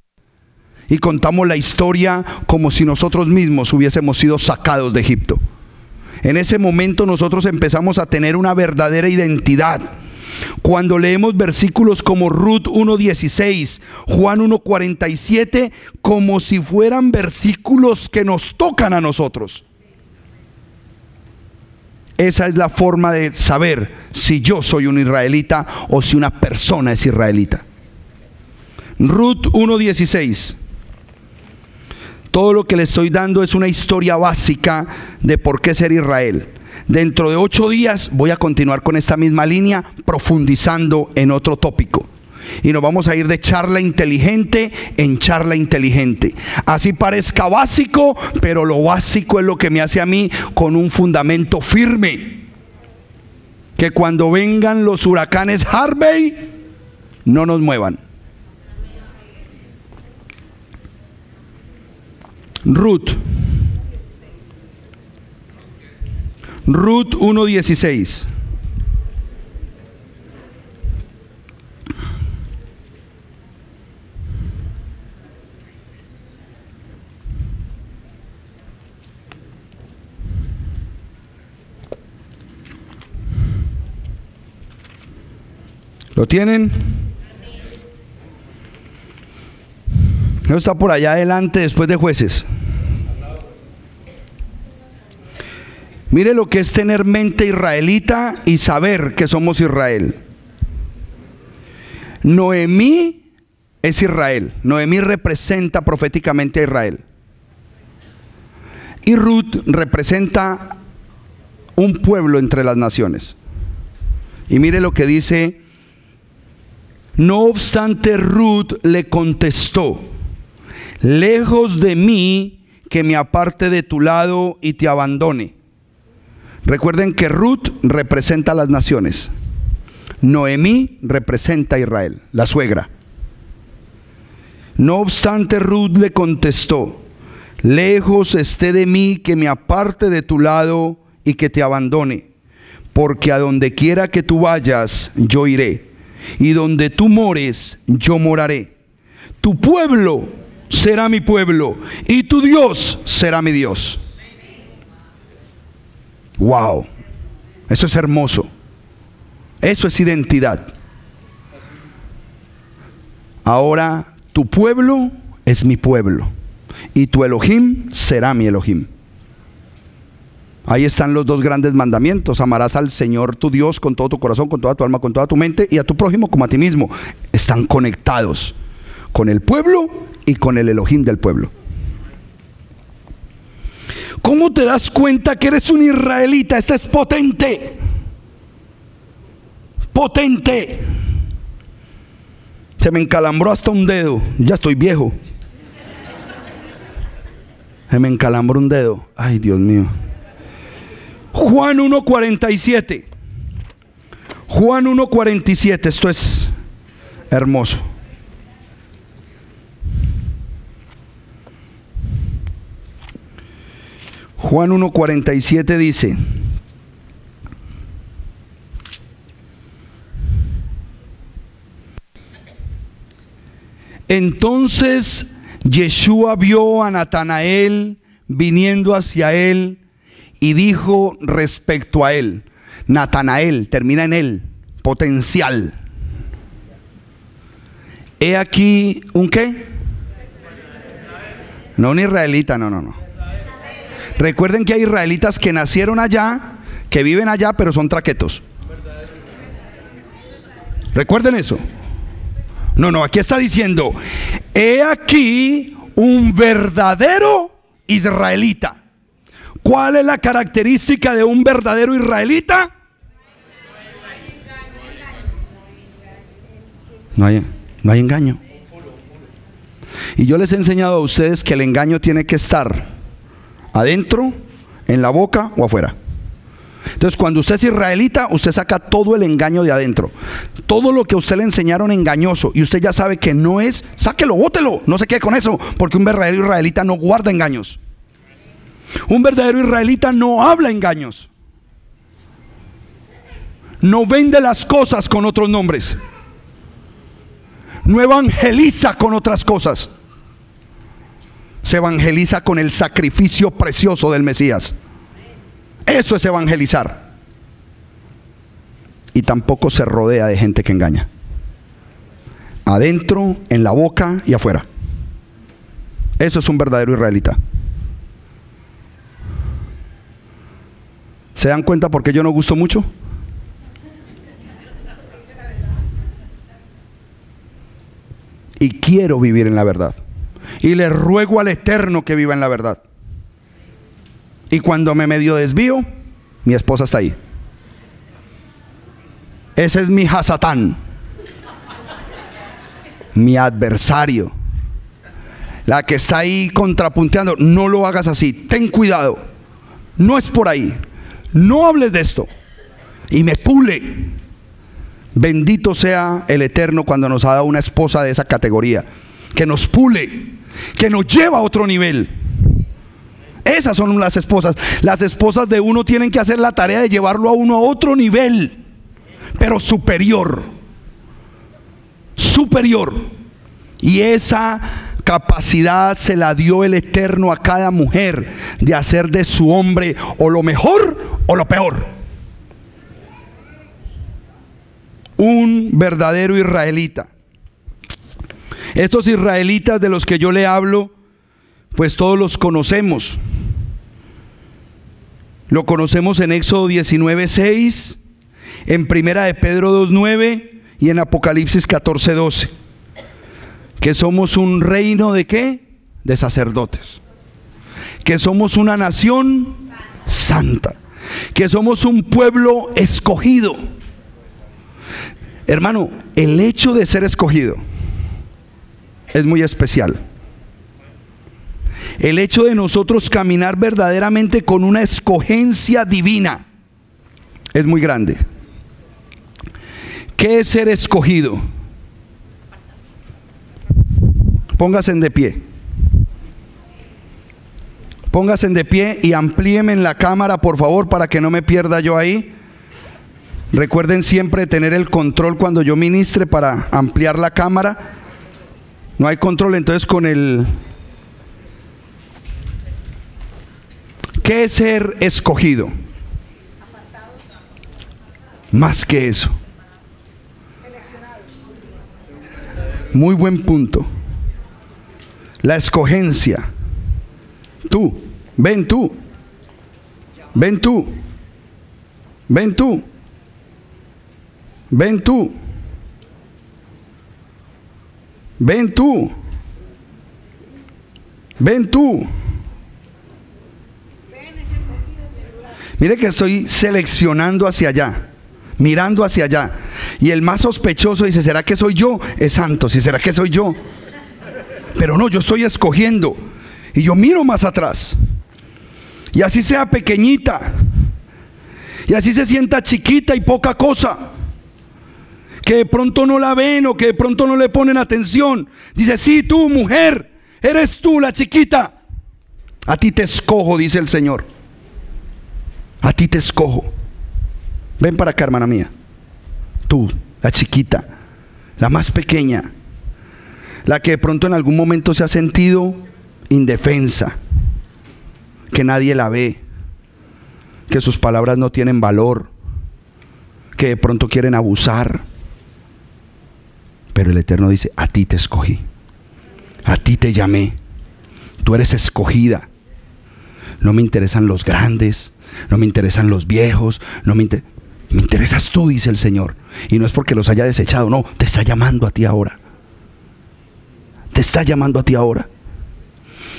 y contamos la historia como si nosotros mismos hubiésemos sido sacados de Egipto. En ese momento nosotros empezamos a tener una verdadera identidad. Cuando leemos versículos como Ruth 1:16, Juan 1:47, como si fueran versículos que nos tocan a nosotros. Esa es la forma de saber si yo soy un israelita o si una persona es israelita. Ruth 1:16. Todo lo que le estoy dando es una historia básica de por qué ser Israel. Dentro de 8 días voy a continuar con esta misma línea, profundizando en otro tópico. Y nos vamos a ir de charla inteligente en charla inteligente. Así parezca básico, pero lo básico es lo que me hace a mí con un fundamento firme. Que cuando vengan los huracanes Harvey, no nos muevan. Ruth 1:16. ¿Lo tienen? Eso está por allá adelante después de Jueces. Mire lo que es tener mente israelita y saber que somos Israel. Noemí es Israel. Noemí representa proféticamente a Israel. Y Ruth representa un pueblo entre las naciones. Y mire lo que dice: no obstante, Ruth le contestó: lejos de mí que me aparte de tu lado y te abandone. Recuerden que Ruth representa a las naciones. Noemí representa a Israel, la suegra. No obstante, Ruth le contestó: lejos esté de mí que me aparte de tu lado y que te abandone, porque a donde quiera que tú vayas, yo iré, y donde tú mores, yo moraré. Tu pueblo será mi pueblo, y tu Dios será mi Dios. Wow, eso es hermoso. Eso es identidad. Ahora tu pueblo es mi pueblo, y tu Elohim será mi Elohim. Ahí están los 2 grandes mandamientos: amarás al Señor tu Dios con todo tu corazón, con toda tu alma, con toda tu mente, y a tu prójimo como a ti mismo. Están conectados con el pueblo y con el Elohim del pueblo. ¿Cómo te das cuenta que eres un israelita? Esta es potente. Potente. Se me encalambró hasta un dedo. Ya estoy viejo. Se me encalambró un dedo. Ay, Dios mío. Juan 1:47. Juan 1:47. Esto es hermoso. Juan 1:47 dice: entonces Yeshua vio a Natanael viniendo hacia él y dijo respecto a él. Natanael termina en él, potencial. He aquí un ¿qué? No un israelita, no. Recuerden que hay israelitas que nacieron allá, que viven allá, pero son traquetos. Recuerden eso. No, aquí está diciendo: he aquí un verdadero israelita. ¿Cuál es la característica de un verdadero israelita? No hay engaño. Y yo les he enseñado a ustedes que el engaño tiene que estar adentro, en la boca o afuera. Entonces, cuando usted es israelita, usted saca todo el engaño de adentro. Todo lo que a usted le enseñaron engañoso y usted ya sabe que no es, sáquelo, bótelo, no se quede con eso, porque un verdadero israelita no guarda engaños. Un verdadero israelita no habla engaños. No vende las cosas con otros nombres. No evangeliza con otras cosas. Se evangeliza con el sacrificio precioso del Mesías. Eso es evangelizar. Y tampoco se rodea de gente que engaña. Adentro, en la boca y afuera. Eso es un verdadero israelita. ¿Se dan cuenta por qué yo no gusto mucho? y quiero vivir en la verdad. Y le ruego al Eterno que viva en la verdad. Y cuando me medio desvío, mi esposa está ahí. Ese es mi Hasatán, mi adversario, la que está ahí contrapunteando. No lo hagas así, ten cuidado, no es por ahí, no hables de esto. Y me pule. Bendito sea el Eterno cuando nos ha dado una esposa de esa categoría, que nos pule, que nos lleva a otro nivel. Esas son las esposas. Las esposas de uno tienen que hacer la tarea de llevarlo a uno a otro nivel, pero superior. Superior. Y esa capacidad se la dio el Eterno a cada mujer, de hacer de su hombre o lo mejor o lo peor. Un verdadero israelita. Estos israelitas de los que yo le hablo, pues todos los conocemos. Lo conocemos en Éxodo 19:6, en Primera de Pedro 2:9 y en Apocalipsis 14:12. Que somos un reino de ¿qué? De sacerdotes. Que somos una nación santa. Que somos un pueblo escogido. Hermano, el hecho de ser escogido es muy especial. El hecho de nosotros caminar verdaderamente con una escogencia divina es muy grande. ¿Qué es ser escogido? Póngase de pie. Póngase de pie y amplíeme en la cámara, por favor, para que no me pierda yo ahí. Recuerden siempre tener el control cuando yo ministre para ampliar la cámara. No hay control, entonces con el... ¿Qué es ser escogido? Más que eso. Muy buen punto. La escogencia. Tú, ven tú. Ven tú. Ven tú. Ven tú. Ven tú. Ven tú. Mire que estoy seleccionando hacia allá, mirando hacia allá. Y el más sospechoso dice, ¿será que soy yo? Es santo, ¿sí? ¿Será que soy yo? Pero no, yo estoy escogiendo. Y yo miro más atrás. Y así sea pequeñita. Y así se sienta chiquita y poca cosa, que de pronto no la ven o que de pronto no le ponen atención. Dice, sí, tú mujer, eres tú la chiquita. A ti te escojo, dice el Señor. A ti te escojo. Ven para acá, hermana mía. Tú, la chiquita, la más pequeña, la que de pronto en algún momento se ha sentido indefensa, que nadie la ve, que sus palabras no tienen valor, que de pronto quieren abusar. Pero el Eterno dice, a ti te escogí, a ti te llamé, tú eres escogida. No me interesan los grandes, no me interesan los viejos, me interesas tú, dice el Señor. Y no es porque los haya desechado, no, te está llamando a ti ahora. Te está llamando a ti ahora.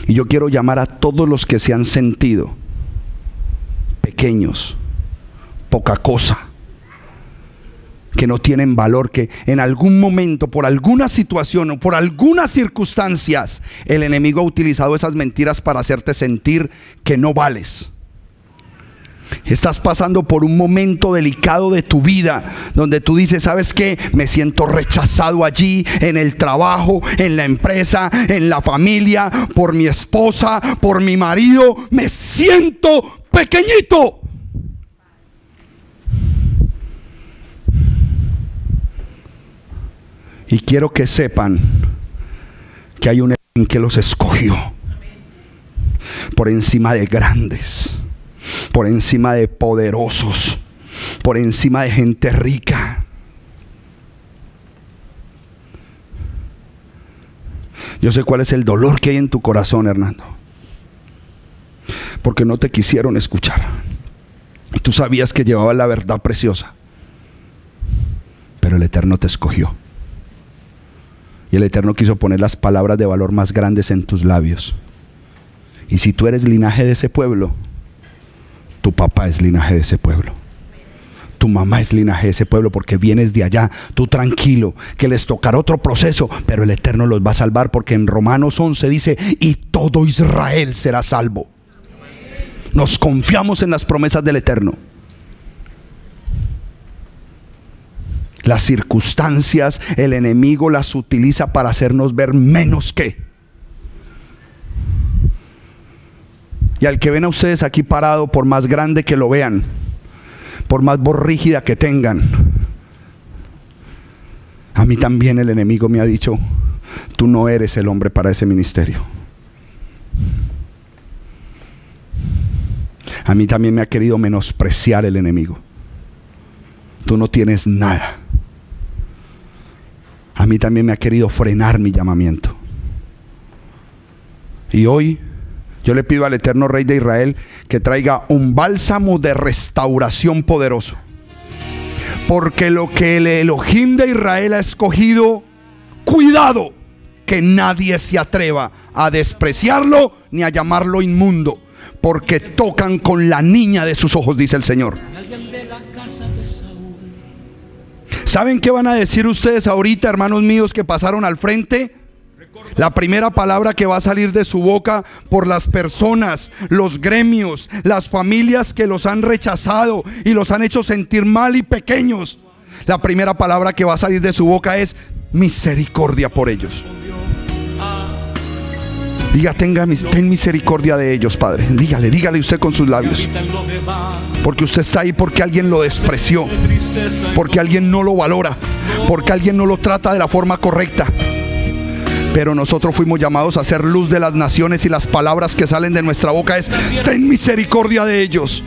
Y yo quiero llamar a todos los que se han sentido pequeños, poca cosa, que no tienen valor, que en algún momento, por alguna situación o por algunas circunstancias, el enemigo ha utilizado esas mentiras para hacerte sentir que no vales. Estás pasando por un momento delicado de tu vida, donde tú dices, ¿sabes qué? Me siento rechazado allí, en el trabajo, en la empresa, en la familia, por mi esposa, por mi marido. Me siento pequeñito. Y quiero que sepan que hay un en que los escogió por encima de grandes, por encima de poderosos, por encima de gente rica. Yo sé cuál es el dolor que hay en tu corazón, Hernando, porque no te quisieron escuchar. Y tú sabías que llevabas la verdad preciosa, pero el Eterno te escogió. Y el Eterno quiso poner las palabras de valor más grandes en tus labios. Y si tú eres linaje de ese pueblo, tu papá es linaje de ese pueblo. Tu mamá es linaje de ese pueblo porque vienes de allá. Tú tranquilo, que les tocará otro proceso, pero el Eterno los va a salvar, porque en Romanos 11 dice: y todo Israel será salvo. Nos confiamos en las promesas del Eterno. Las circunstancias, el enemigo las utiliza para hacernos ver menos que. Y al que ven a ustedes aquí parado, por más grande que lo vean, por más voz rígida que tengan, a mí también el enemigo me ha dicho: tú no eres el hombre para ese ministerio. A mí también me ha querido menospreciar el enemigo. Tú no tienes nada. A mí también me ha querido frenar mi llamamiento. Y hoy yo le pido al eterno Rey de Israel que traiga un bálsamo de restauración poderoso. Porque lo que el Elohim de Israel ha escogido, cuidado que nadie se atreva a despreciarlo ni a llamarlo inmundo, porque tocan con la niña de sus ojos, dice el Señor. ¿Saben qué van a decir ustedes ahorita, hermanos míos que pasaron al frente? La primera palabra que va a salir de su boca por las personas, los gremios, las familias que los han rechazado y los han hecho sentir mal y pequeños. La primera palabra que va a salir de su boca es misericordia por ellos. Diga: ten misericordia de ellos, Padre. Dígale usted con sus labios. Porque usted está ahí porque alguien lo despreció, porque alguien no lo valora, porque alguien no lo trata de la forma correcta. Pero nosotros fuimos llamados a ser luz de las naciones, y las palabras que salen de nuestra boca es: ten misericordia de ellos.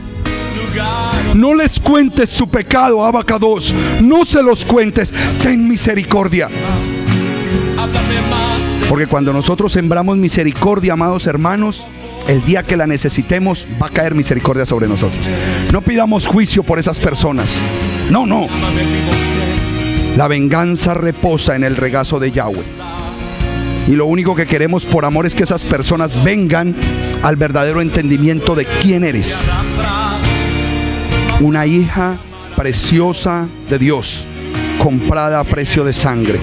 No les cuentes su pecado, Abacados. No se los cuentes. Ten misericordia. Porque cuando nosotros sembramos misericordia, amados hermanos, el día que la necesitemos va a caer misericordia sobre nosotros. No pidamos juicio por esas personas. No. La venganza reposa en el regazo de Yahweh. Y lo único que queremos por amor es que esas personas vengan al verdadero entendimiento de quién eres. Una hija preciosa de Dios, comprada a precio de sangre.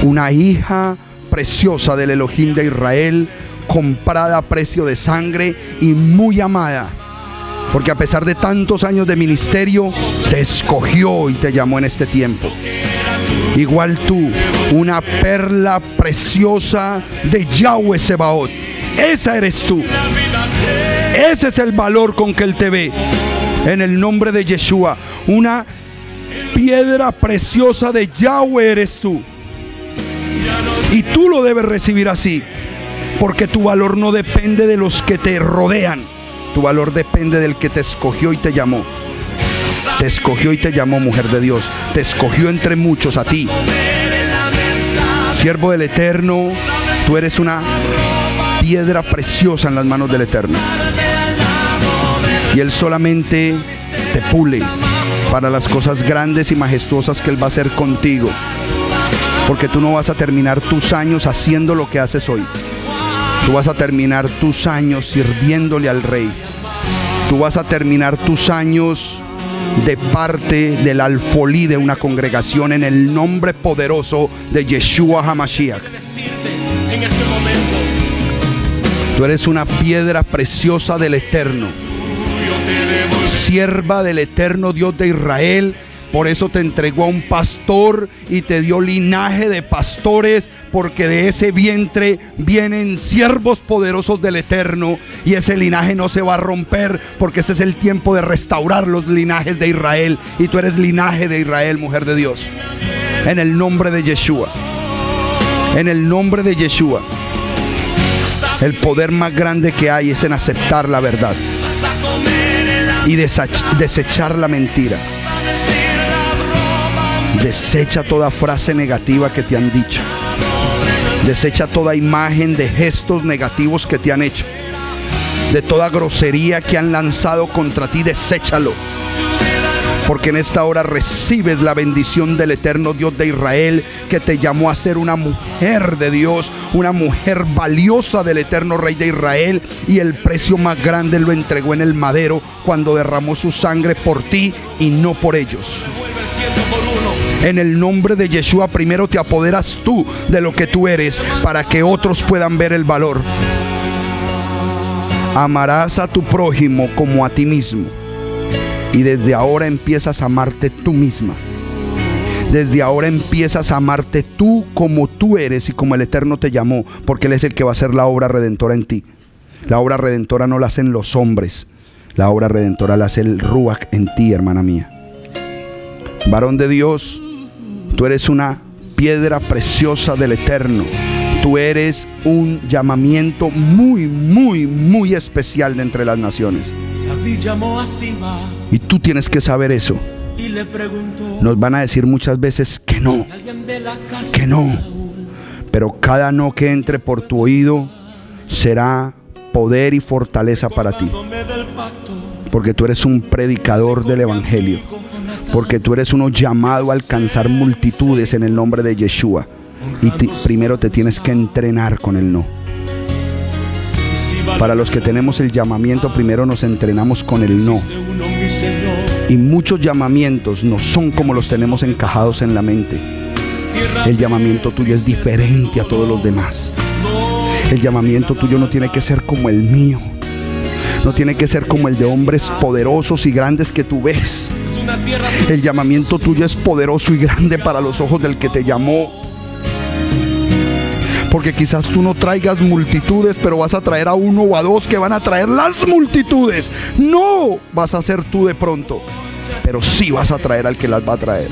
Una hija preciosa del Elohim de Israel, comprada a precio de sangre y muy amada. Porque a pesar de tantos años de ministerio, te escogió y te llamó en este tiempo. Igual tú, una perla preciosa de Yahweh Sebaot. Esa eres tú. Ese es el valor con que Él te ve. En el nombre de Yeshua, una piedra preciosa de Yahweh eres tú. Y tú lo debes recibir así, porque tu valor no depende de los que te rodean. Tu valor depende del que te escogió y te llamó. Te escogió y te llamó, mujer de Dios. Te escogió entre muchos a ti. Siervo del Eterno, tú eres una piedra preciosa en las manos del Eterno. Y Él solamente te pule para las cosas grandes y majestuosas que Él va a hacer contigo. Porque tú no vas a terminar tus años haciendo lo que haces hoy. Tú vas a terminar tus años sirviéndole al Rey. Tú vas a terminar tus años de parte del alfolí de una congregación en el nombre poderoso de Yeshua HaMashiach. Tú eres una piedra preciosa del Eterno, sierva del Eterno Dios de Israel. Por eso te entregó a un pastor y te dio linaje de pastores, porque de ese vientre vienen siervos poderosos del Eterno, y ese linaje no se va a romper, porque este es el tiempo de restaurar los linajes de Israel, y tú eres linaje de Israel, mujer de Dios. En el nombre de Yeshua, en el nombre de Yeshua, el poder más grande que hay es en aceptar la verdad y desechar la mentira. Desecha toda frase negativa que te han dicho. Desecha toda imagen de gestos negativos que te han hecho. De toda grosería que han lanzado contra ti, deséchalo. porque en esta hora recibes la bendición del eterno Dios de Israel, que te llamó a ser una mujer de Dios, una mujer valiosa del eterno Rey de Israel, y el precio más grande lo entregó en el madero cuando derramó su sangre por ti y no por ellos. En el nombre de Yeshua, primero te apoderas tú de lo que tú eres para que otros puedan ver el valor. Amarás a tu prójimo como a ti mismo. Y desde ahora empiezas a amarte tú misma. Desde ahora empiezas a amarte tú como tú eres y como el Eterno te llamó, porque Él es el que va a hacer la obra redentora en ti. La obra redentora no la hacen los hombres. La obra redentora la hace el Ruach en ti, hermana mía. Varón de Dios, tú eres una piedra preciosa del Eterno. Tú eres un llamamiento muy, muy, muy especial de entre las naciones. Y tú tienes que saber eso. Nos van a decir muchas veces que no, pero cada no que entre por tu oído será poder y fortaleza para ti, porque tú eres un predicador del evangelio, porque tú eres uno llamado a alcanzar multitudes en el nombre de Yeshua, y primero te tienes que entrenar con el no. Para los que tenemos el llamamiento, primero nos entrenamos con el no. Y muchos llamamientos no son como los tenemos encajados en la mente. El llamamiento tuyo es diferente a todos los demás. El llamamiento tuyo no tiene que ser como el mío. No tiene que ser como el de hombres poderosos y grandes que tú ves. El llamamiento tuyo es poderoso y grande para los ojos del que te llamó. Porque quizás tú no traigas multitudes, pero vas a traer a uno o a dos que van a traer las multitudes. No vas a ser tú de pronto, pero sí vas a traer al que las va a traer.